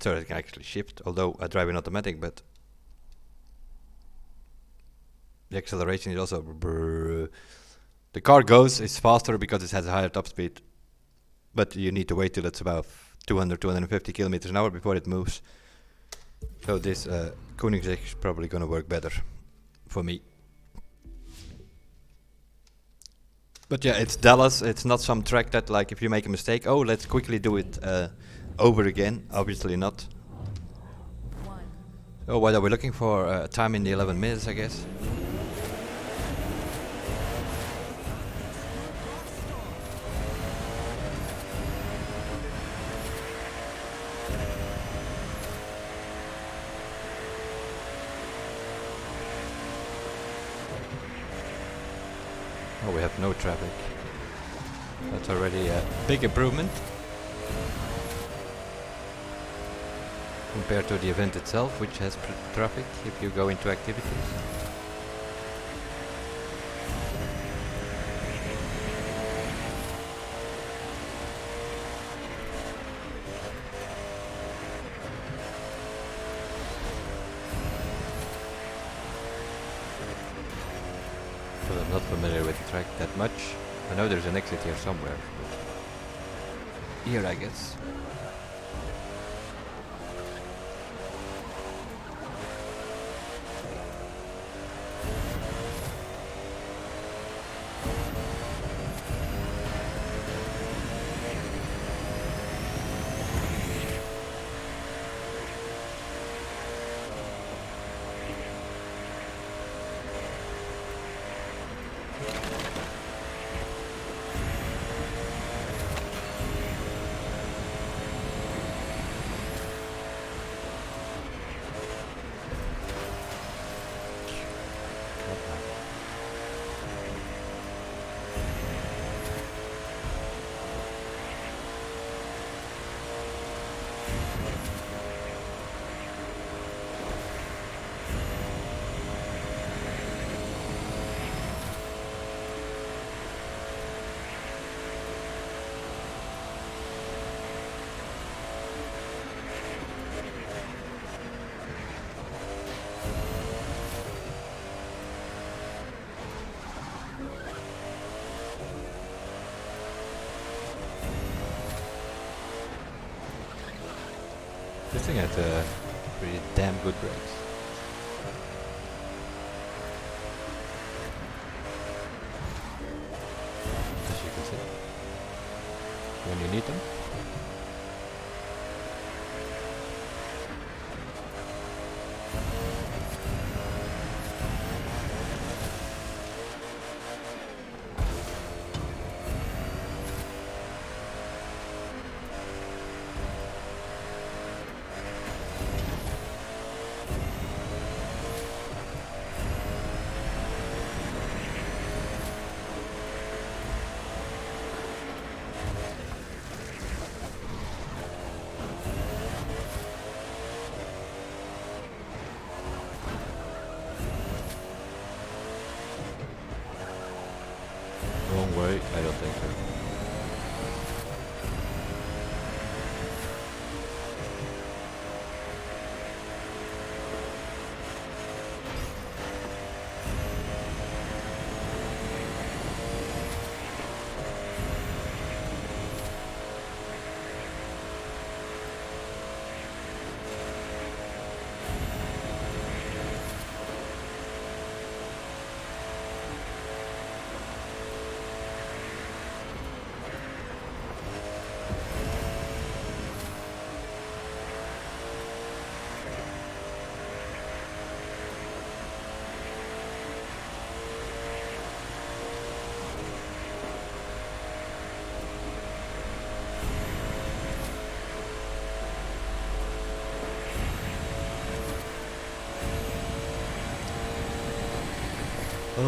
so it can actually shift, although I drive in automatic, but the acceleration is also brrr. The car goes, it's faster because it has a higher top speed, but you need to wait till it's about 200-250 kilometers an hour before it moves. So this Koenigsegg is probably gonna work better for me. But yeah, it's Dallas, it's not some track that, like, if you make a mistake, oh, let's quickly do it over again. Obviously not. 1. Oh, what are we looking for? Time in the 11 minutes, I guess. Oh, we have no traffic. That's already a big improvement compared to the event itself, which has traffic if you go into activities. Because I'm not familiar with the track that much. I know there's an exit here somewhere. Here, I guess. This thing had pretty damn good brakes. As you can see, when you need them.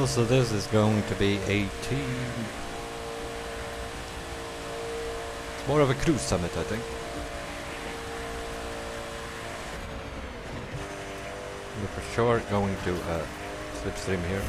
Also, this is going to be 18. It's more of a cruise summit, I think. We're for sure going to slipstream here.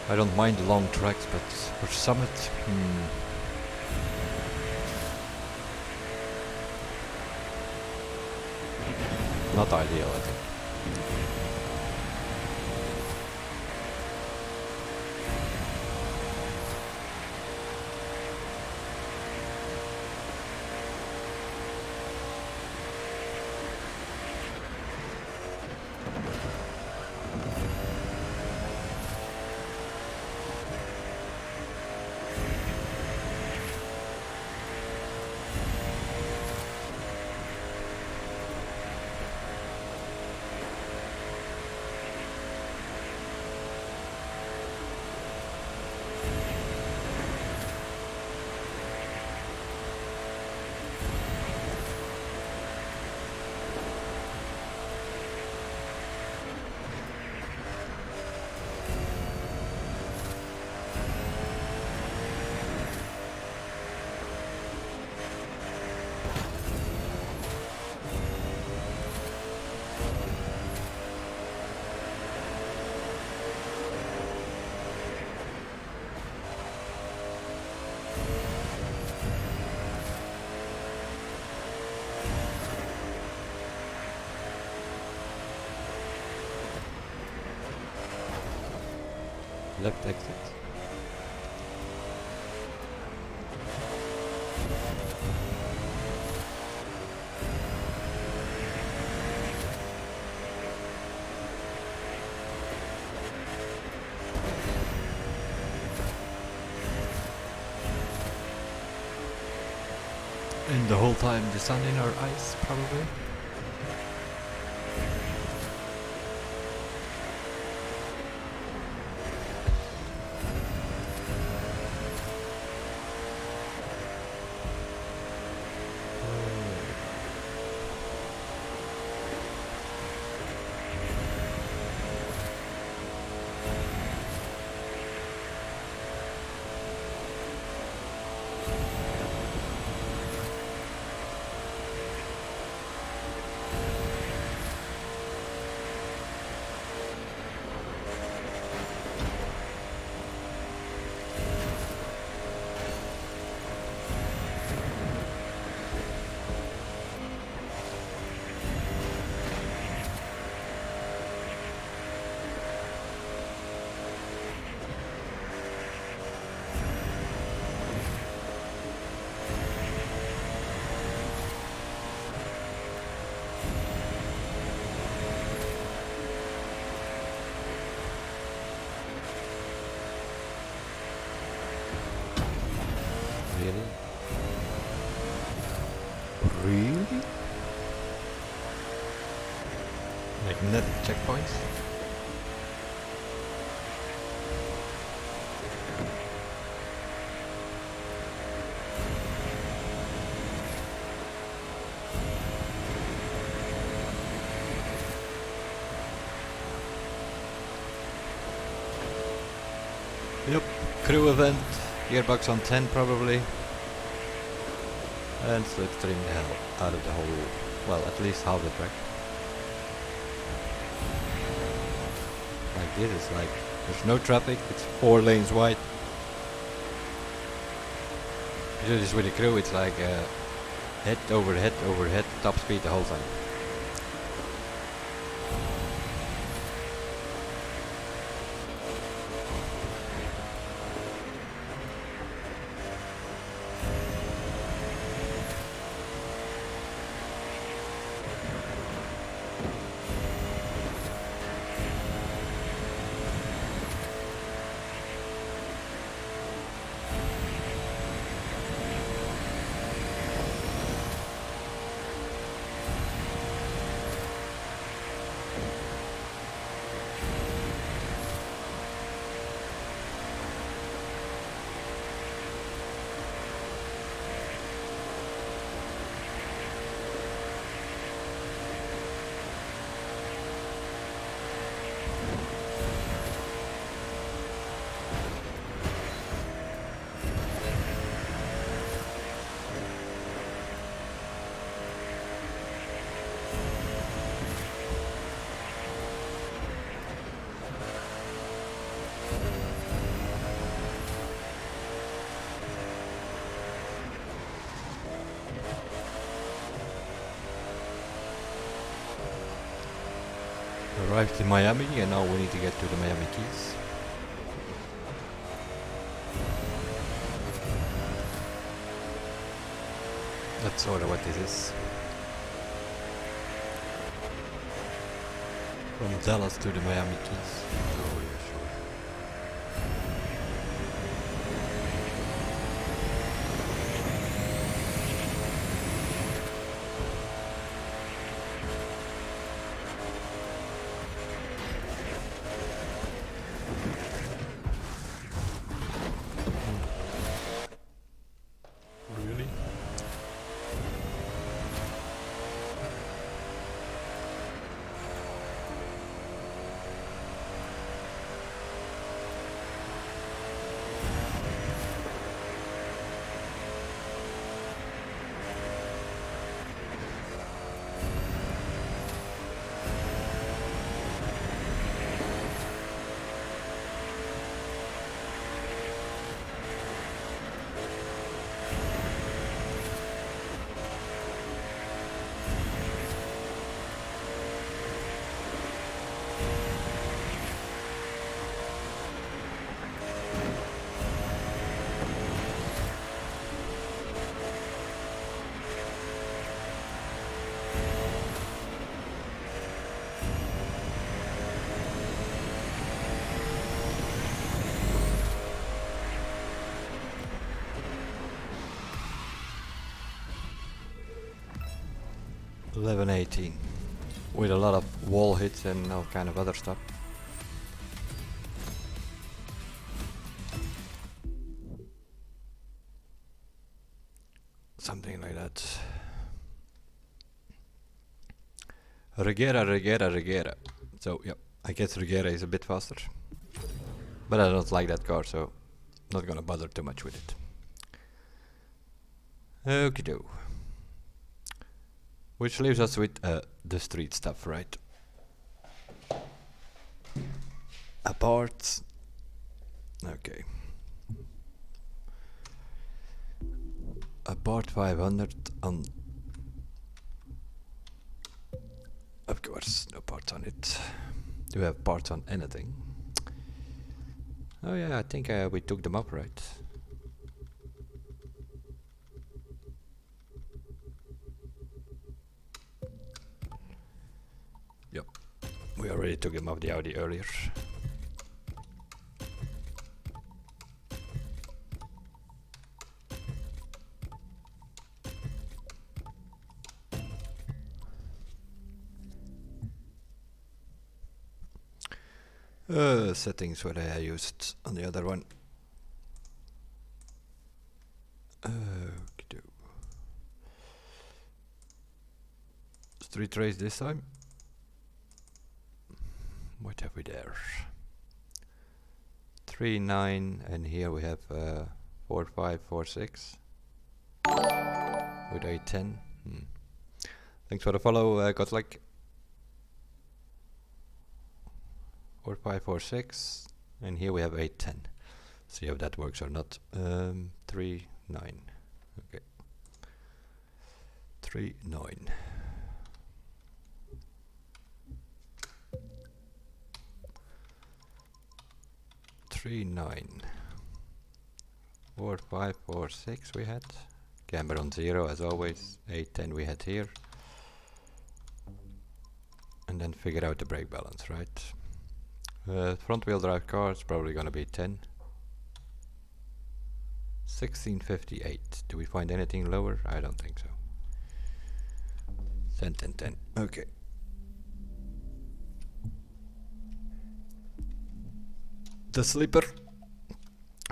I don't mind the long tracks, but for summit, not ideal, I think. Left exit. And the whole time the sun in our eyes, probably. Really? Really? Magnetic checkpoints? Yep, crew event, gearbox on 10 probably. and slipstream the hell out of the whole, well, at least half the track. Like this is like, there's no traffic, it's 4 lanes wide. You do this with the crew, it's like head over head, top speed the whole time. Arrived in Miami and now we need to get to the Miami Keys. That's sort of what this is. From Dallas to the Miami Keys. Oh yeah, sure. Really? $11.18 with a lot of wall hits and all kind of other stuff. Something like that. Regera. So yep, I guess Regera is a bit faster. But I don't like that car, so not gonna bother too much with it. Okie doke. Which leaves us with the street stuff, right? Apart. Okay. Apart 500 on. Of course, no parts on it. Do we have parts on anything? Oh yeah, I think we took them up, right? Yep, we already took them off the Audi earlier. Settings what I used on the other one. Street race this time. What have we there? 3.9, and here we have 4.5, 4.6. with A10. Thanks for the follow, got like 4546, and here we have 810. See if that works or not. 3 9. Okay. 3 9. Three 9. 4 5 4 6 we had. Camber on 0 as always. 8 10 we had here. And then figure out the brake balance, right? Front wheel drive car is probably gonna be 10. 1658. Do we find anything lower? I don't think so. 10 10 10. Okay. The sleeper.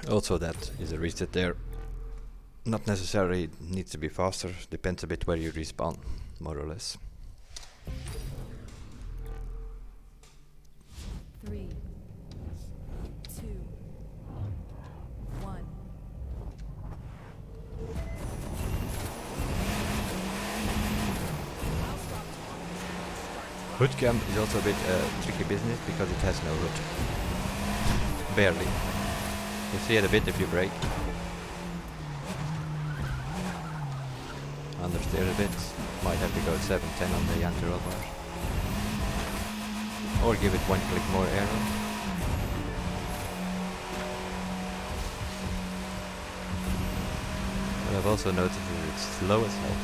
Also that is a reset there. Not necessarily needs to be faster. Depends a bit where you respawn, more or less. 3, 2, 1. Hood cam is also a bit tricky business because it has no hood. Barely. You see it a bit if you brake. Understeer a bit. Might have to go 710 on the anti-roll bar. Or give it one click more aero. But I've also noticed that it's slow as hell.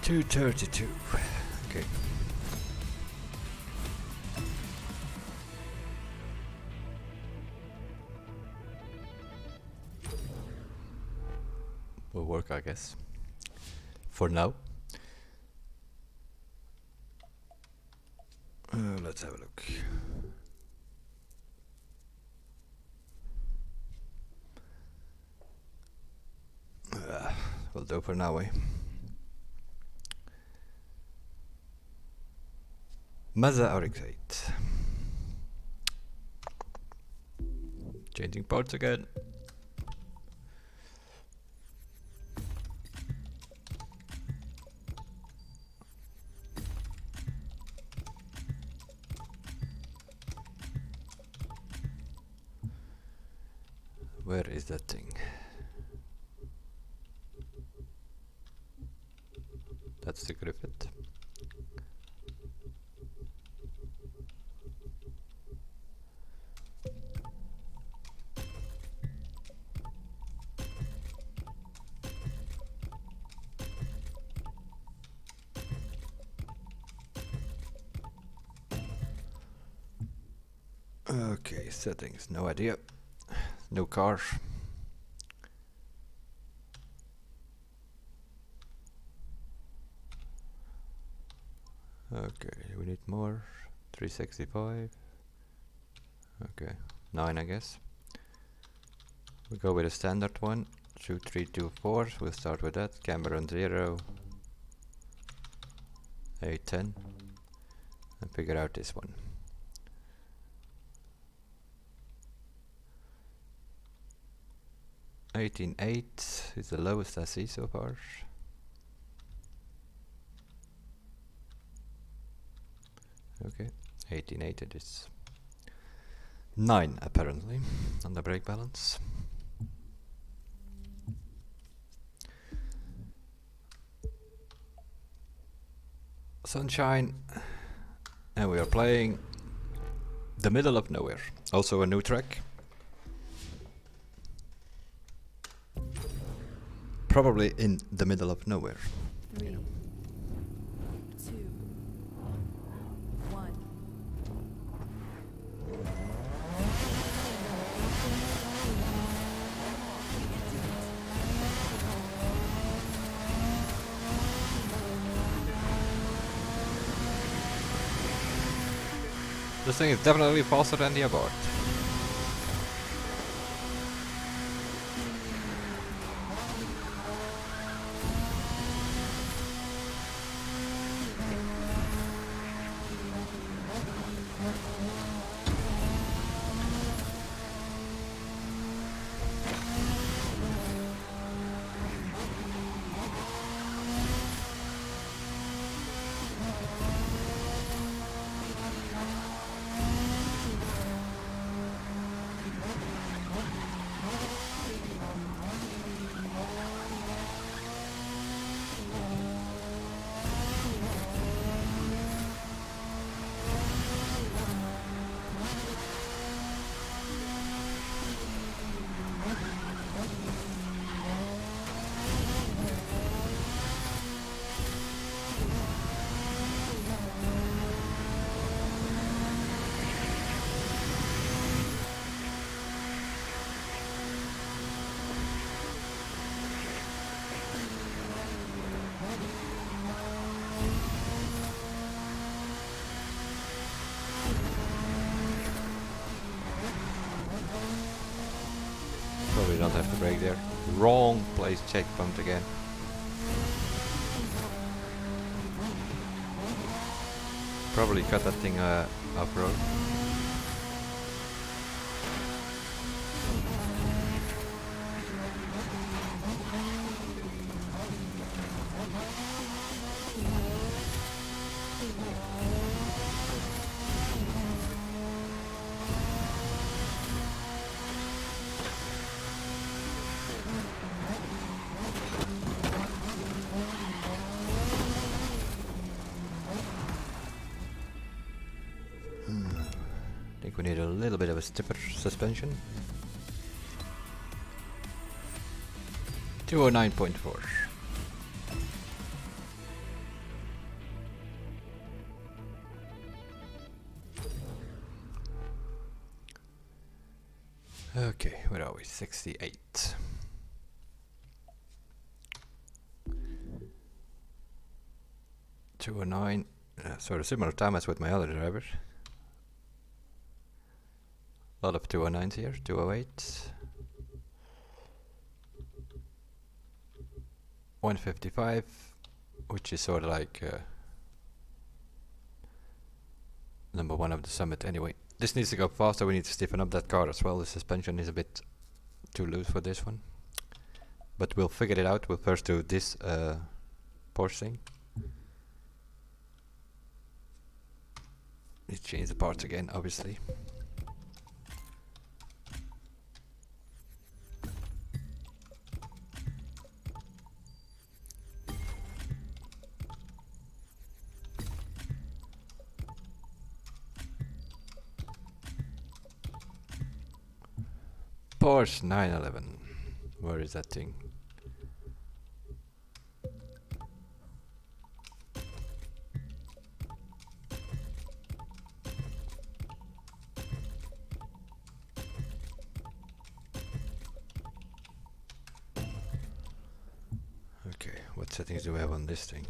$232. Okay. Will work, I guess. For now. Let's have a look. Will do for now, eh? Mazda RX-8. Changing parts again. Where is that thing? That's the griffith. Okay, settings, no idea. No car. Okay, we need more. 365. Okay, 9 I guess. We go with a standard one. 2324, we'll start with that. Camera on 0. 810. And figure out this one. 18.8 is the lowest I see so far. Okay, 18.8 it is. 9 apparently on the brake balance. Sunshine, and we are playing The Middle of Nowhere, also a new track. Probably in the middle of nowhere. 3, 2, 1. This thing is definitely faster than the Abarth. Probably don't have to brake there. Wrong place checkpoint again. Probably cut that thing off-road. I think we need a little bit of a stiffer suspension. 209.4. Okay, where are we? 68. $209. Sort of similar time as with my other driver. A lot of 209s here. 208. 155, which is sort of like number one of the summit anyway. This needs to go faster. We need to stiffen up that car as well. The suspension is a bit too loose for this one, but we'll figure it out. We'll first do this Porsche thing. Need to change the parts again, obviously. Porsche 911. Where is that thing? What settings do we have on this thing?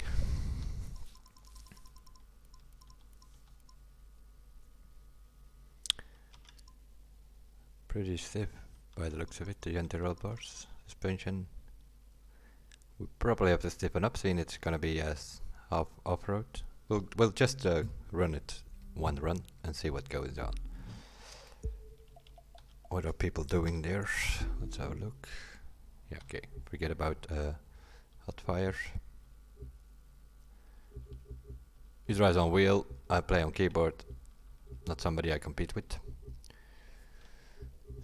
Pretty stiff by the looks of it, the anti-roll bars. Suspension. We probably have to stiffen up, seeing it's gonna be as half off-road. We'll just run it one run and see what goes on. What are people doing there? Let's have a look. Yeah, okay. Forget about hot fire. He drives on wheel. I play on keyboard. Not somebody I compete with.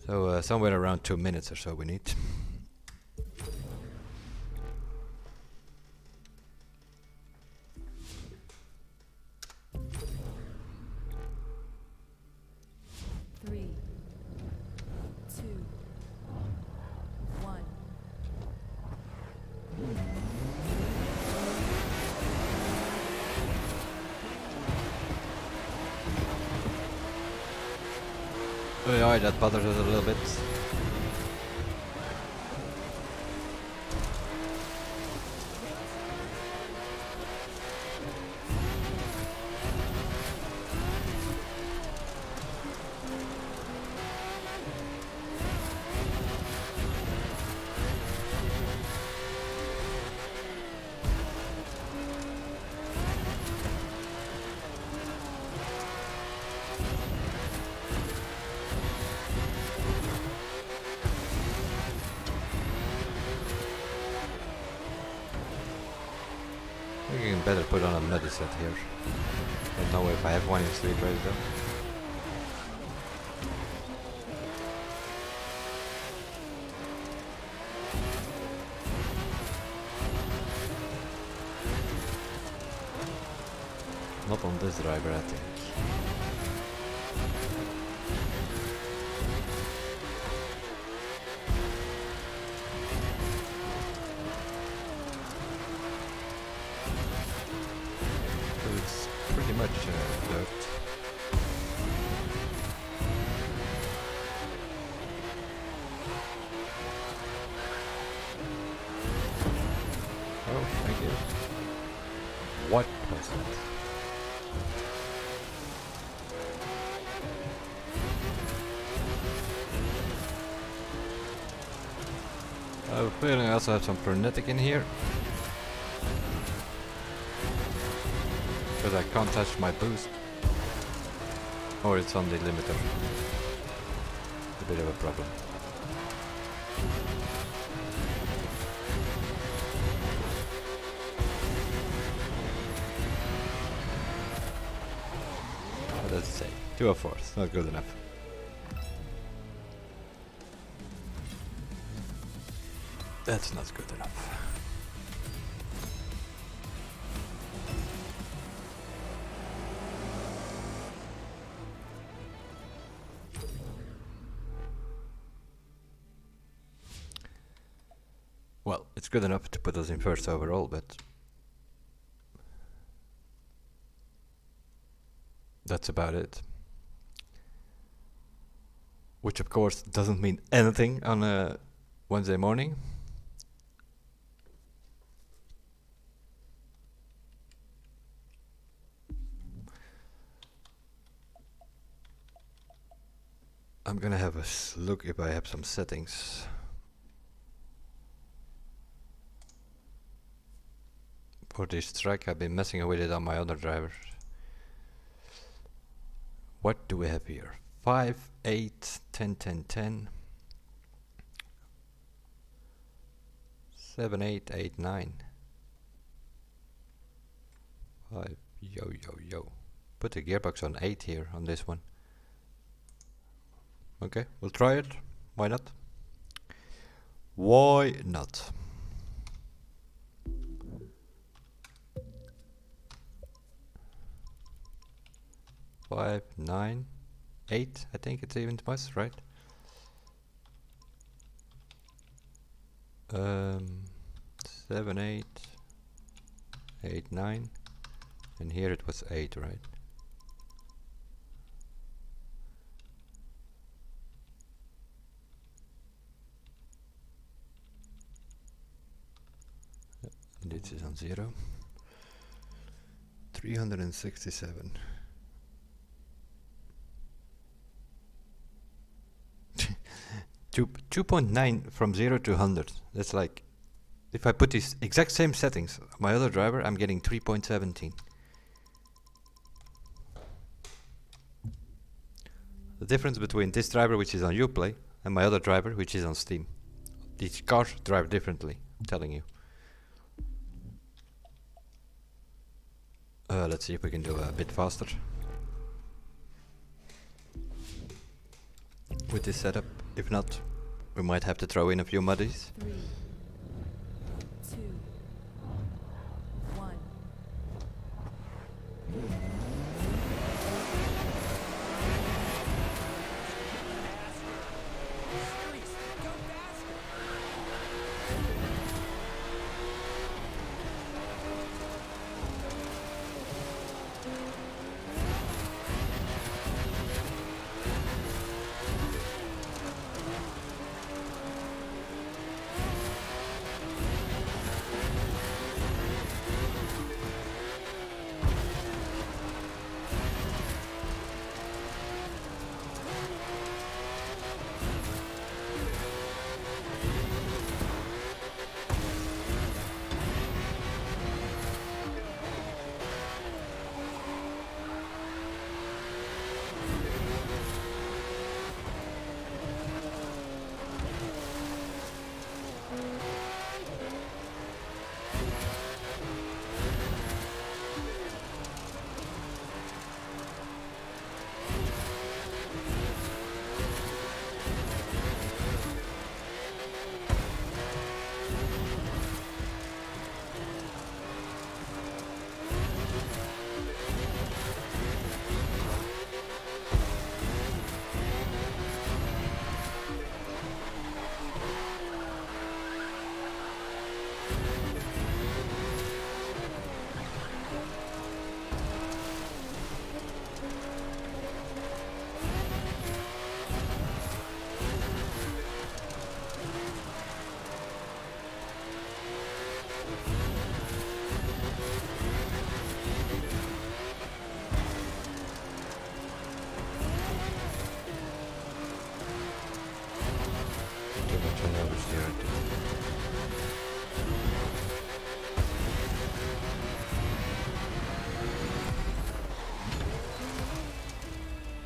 So somewhere around 2 minutes or so we need. Three, two, one. Oh yeah, that bothers us a little bit. We can better put on a muddy set here. Don't know if I have one in Street Race though. Not on this driver, I think. So it's pretty much dirt. Oh, thank you. What was that? I have a feeling I also have some frenetic in here. Because I can't touch my boost. Or it's on the limiter. A bit of a problem. What does it say? 204, it's not good enough. That's not good enough. Well, it's good enough to put us in first overall, but that's about it. Which of course doesn't mean anything on a Wednesday morning. I'm gonna have a look if I have some settings. For this track, I've been messing with it on my other drivers. What do we have here? 5, 8, 10, 10, 10. 7, 8, 8, 9. 5, yo, yo, yo. Put the gearbox on 8 here on this one. Okay, we'll try it. Why not? Why not? Five, 9, 8, I think it even was, right? 7, 8, 8, 9, and here it was 8, right? It is on 0. 367. Two 2.9 from 0 to 100. That's like, if I put these exact same settings, my other driver, I'm getting 3.17. The difference between this driver, which is on Uplay, and my other driver, which is on Steam. These cars drive differently, I'm telling you. Let's see if we can do a bit faster with this setup. If not, we might have to throw in a few muddies. 3, 2, 1. Serious, go faster!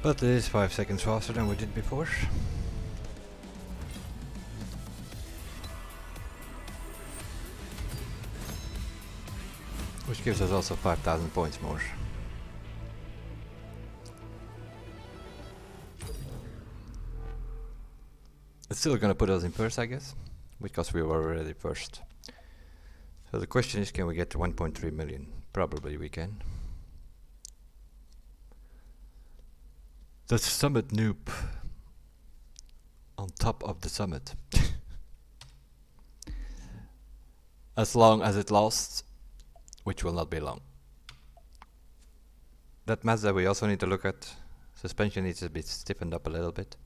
But it is 5 seconds faster than we did before. Which gives us also 5,000 points more. It's still gonna put us in first, I guess, because we were already first. So the question is, can we get to 1.3 million? Probably we can. The summit noob on top of the summit. As long as it lasts, which will not be long. That Mazda we also need to look at. Suspension needs to be stiffened up a little bit.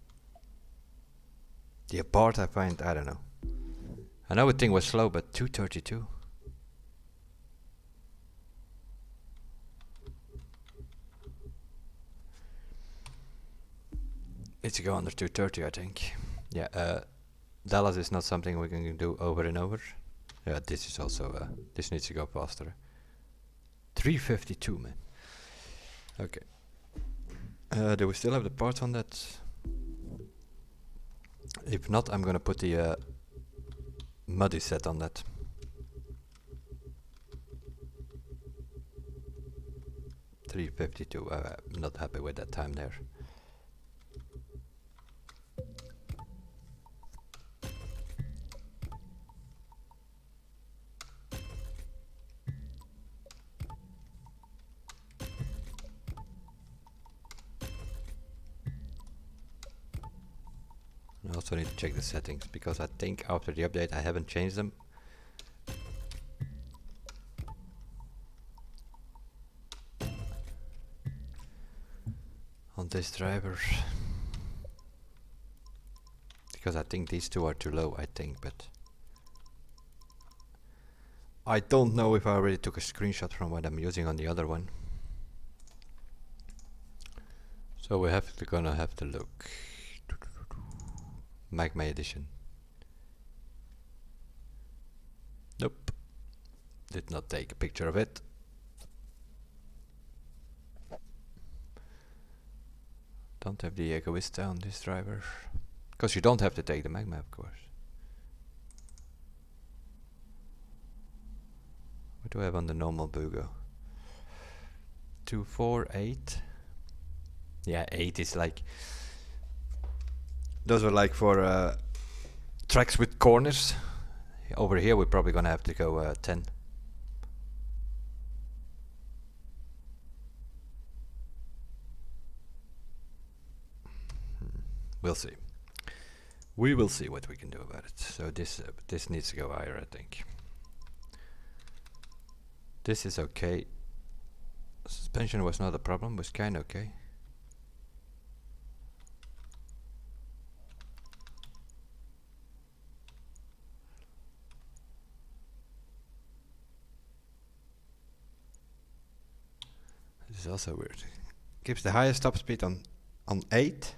The abort I find, I don't know. I know the thing was slow, but 232. Needs to go under 230, I think. Yeah, Dallas is not something we can do over and over. Yeah, this is also, this needs to go faster. 352, man. Okay. Do we still have the parts on that? If not, I'm gonna put the muddy set on that. $352. I'm not happy with that time there. I also need to check the settings because I think after the update I haven't changed them. On this driver. Because I think these two are too low, I think, but I don't know if I already took a screenshot from what I'm using on the other one. So we gonna have to look. Magma edition. Nope. Did not take a picture of it. Don't have the Egoista on this driver. Because you don't have to take the magma, of course. What do I have on the normal Bugo? 2, 4, 8. Yeah, 8 is like... Those are like for tracks with corners. Over here we're probably gonna have to go 10. We'll see. We will see what we can do about it. So this needs to go higher, I think. This is okay. Suspension was not a problem, was kinda okay. This is also weird. Gives the highest top speed on 8.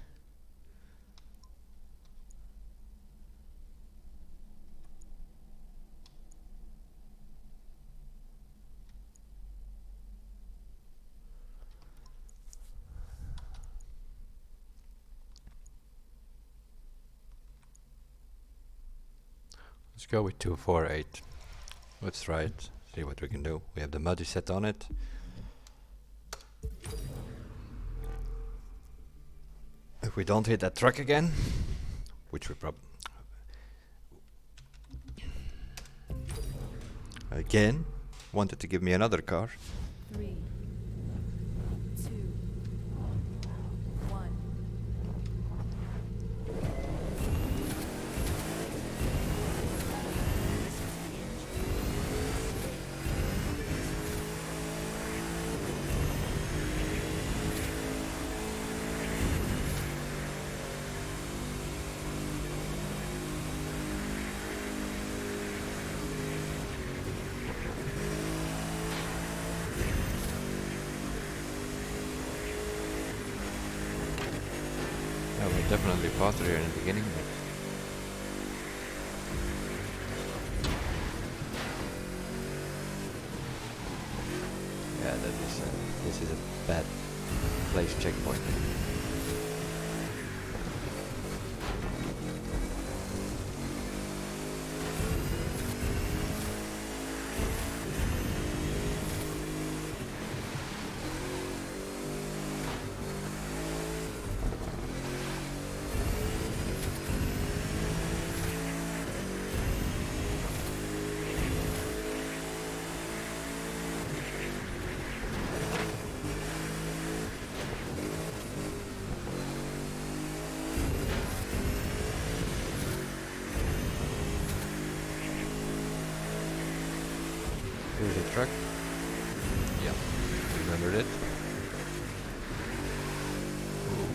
Let's go with 2, 4, 8. Let's try it. See what we can do. We have the muddy set on it. If we don't hit that truck again, which we probably... Again, wanted to give me another car. 3, 2, 1. Yeah, we're definitely faster here in the beginning, but yeah, this is a bad place checkpoint. Here's the truck. Yeah, remembered it. Ooh.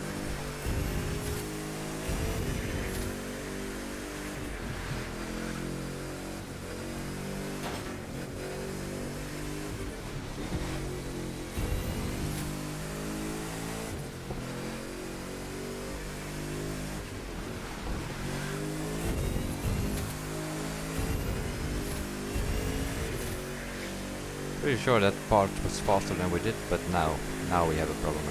Pretty sure that part was faster than we did, but now we have a problem.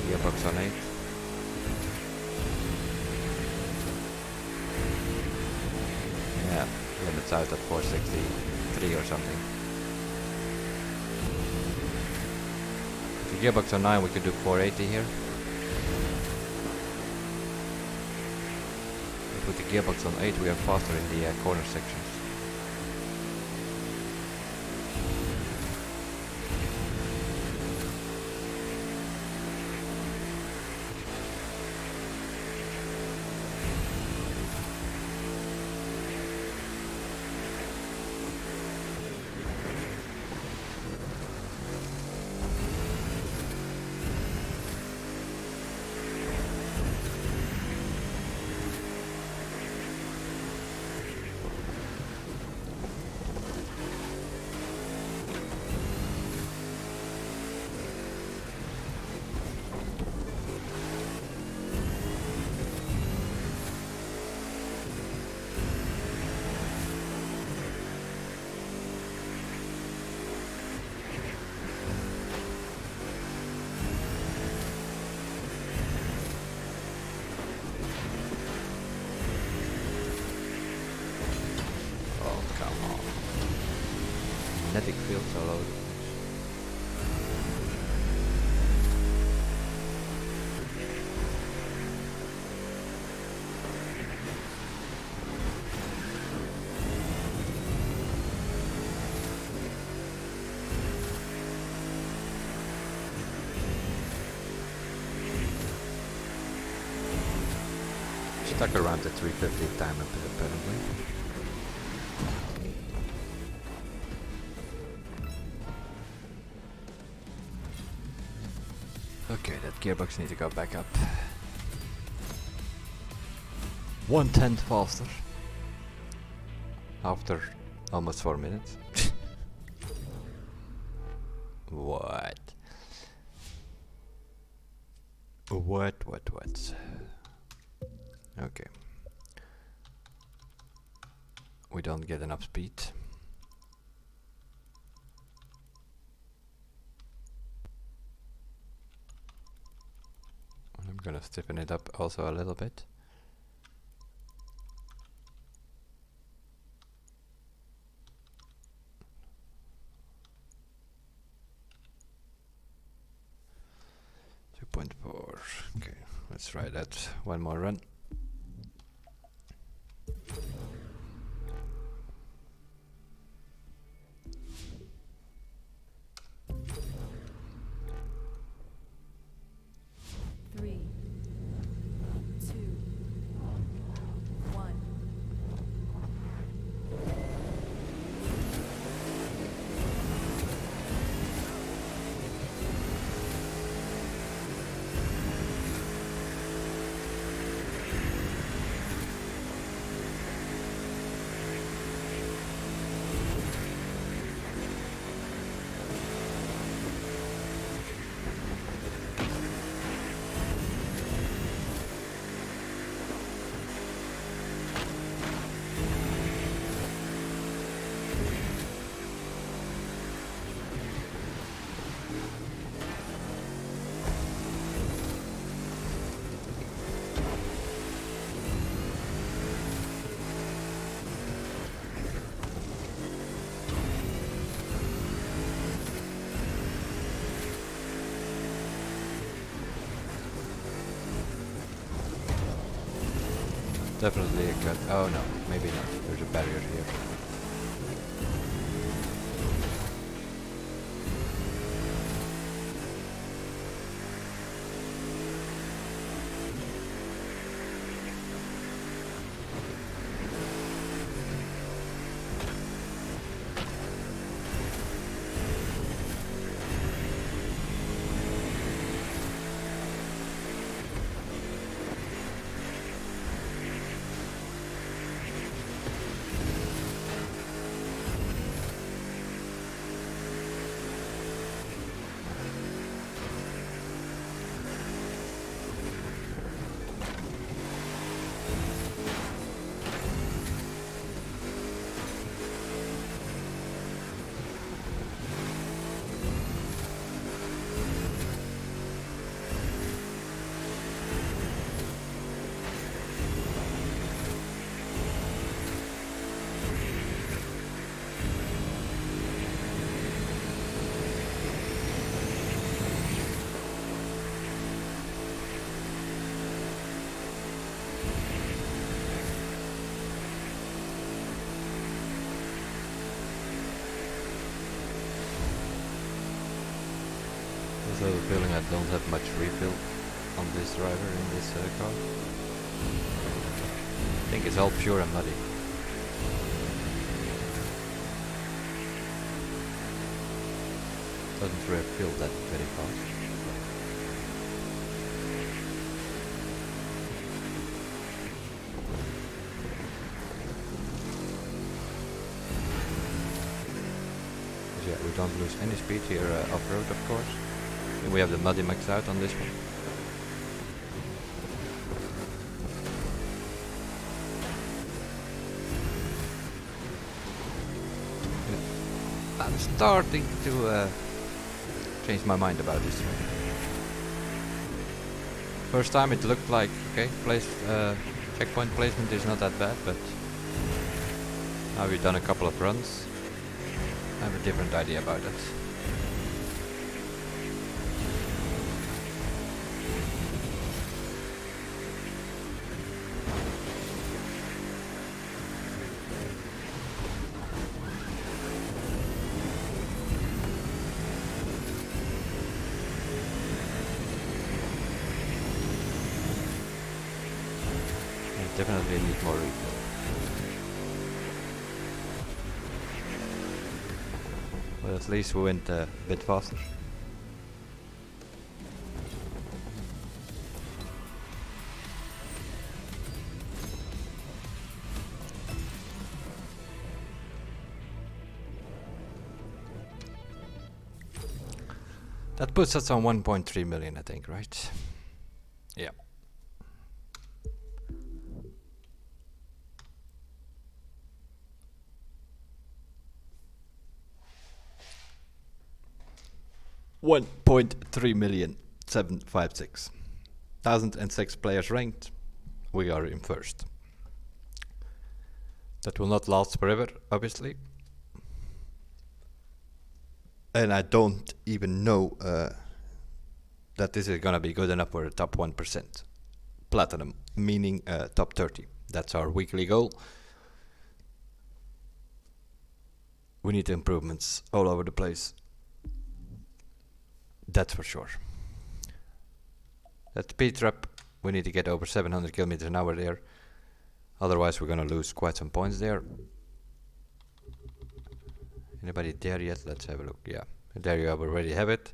Gearbox on 8. Yeah, limits out at 463 or something. The gearbox on 9 we could do 480 here. With the gearbox on 8 we are faster in the corner sections. Stuck around the 350 time apparently. Okay, that gearbox needs to go back up. 1/10 faster. After almost 4 minutes. What? What? Okay. We don't get enough speed. I'm gonna stiffen it up also a little bit. Okay, let's try that one more run. Three, two, one. Definitely a cut. Oh no, maybe not. There's a barrier here. Also the feeling I don't have much refill on this driver in this car. I think it's all pure and muddy. Doesn't refill that very fast. Yeah, we don't lose any speed here off-road, of course. And we have the muddy maxed out on this one. Yeah. I'm starting to change my mind about this one. First time it looked like, okay, checkpoint placement is not that bad, but now we've done a couple of runs. I have a different idea about it. definitely need more refill. Well, at least we went a bit faster. That puts us on 1.3 million, I think, right? Yeah. $1.3,756,000 1,006 players ranked. We are in first. That will not last forever, obviously. And I don't even know that this is gonna be good enough for the top 1%. Platinum, meaning top 30. That's our weekly goal. We need improvements all over the place. That's for sure. That speed trap, we need to get over 700 kilometers an hour there. Otherwise we're gonna lose quite some points there. Anybody there yet? Let's have a look. Yeah, there you already have it.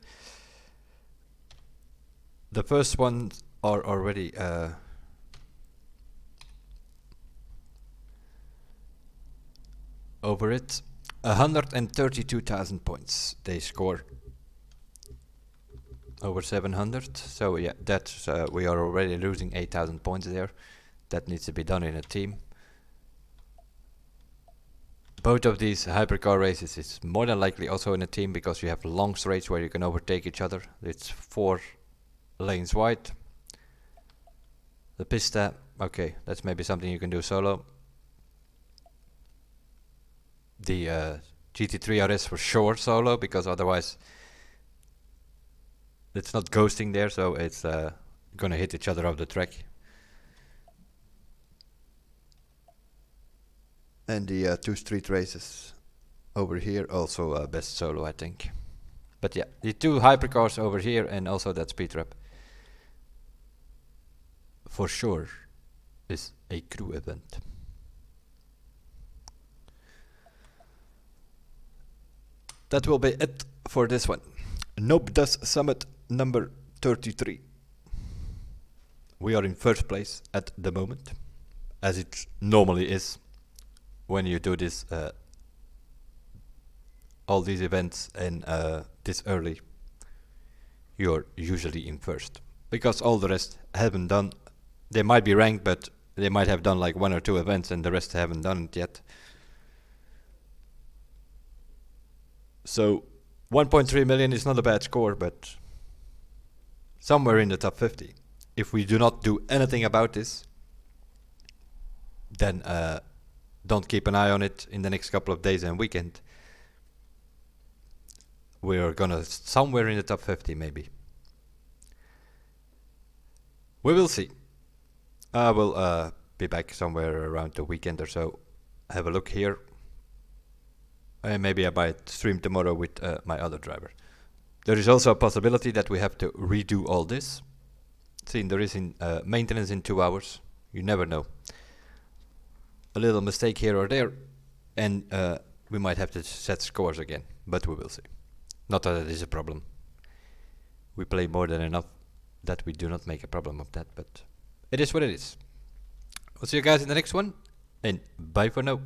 The first ones are already over it. 132,000 points they score. Over 700. So yeah, that's we are already losing 8,000 points there. That needs to be done in a team. Both of these hypercar races is more than likely also in a team because you have long straights where you can overtake each other. It's 4 lanes wide. The pista, okay, that's maybe something you can do solo. The GT3 RS for sure solo, because otherwise it's not ghosting there, so it's gonna hit each other off the track. And the 2 street races over here also best solo, I think. But yeah, the 2 hypercars over here and also that speed trap for sure is a crew event. That will be it for this one. Noob does summit number 33. We are in first place at the moment, as it normally is when you do this all these events and this early. You're usually in first because all the rest haven't done. They might be ranked, but they might have done like 1 or 2 events and the rest haven't done it yet. So 1.3 million is not a bad score, but somewhere in the top 50. If we do not do anything about this, then don't keep an eye on it in the next couple of days and weekend. We're gonna somewhere in the top 50 maybe. We will see. I will be back somewhere around the weekend or so. Have a look here. And maybe I might stream tomorrow with my other driver. There is also a possibility that we have to redo all this. See, there is maintenance in 2 hours. You never know. A little mistake here or there, and we might have to set scores again, but we will see. Not that it is a problem. We play more than enough that we do not make a problem of that, but it is what it is. We'll see you guys in the next one, and bye for now.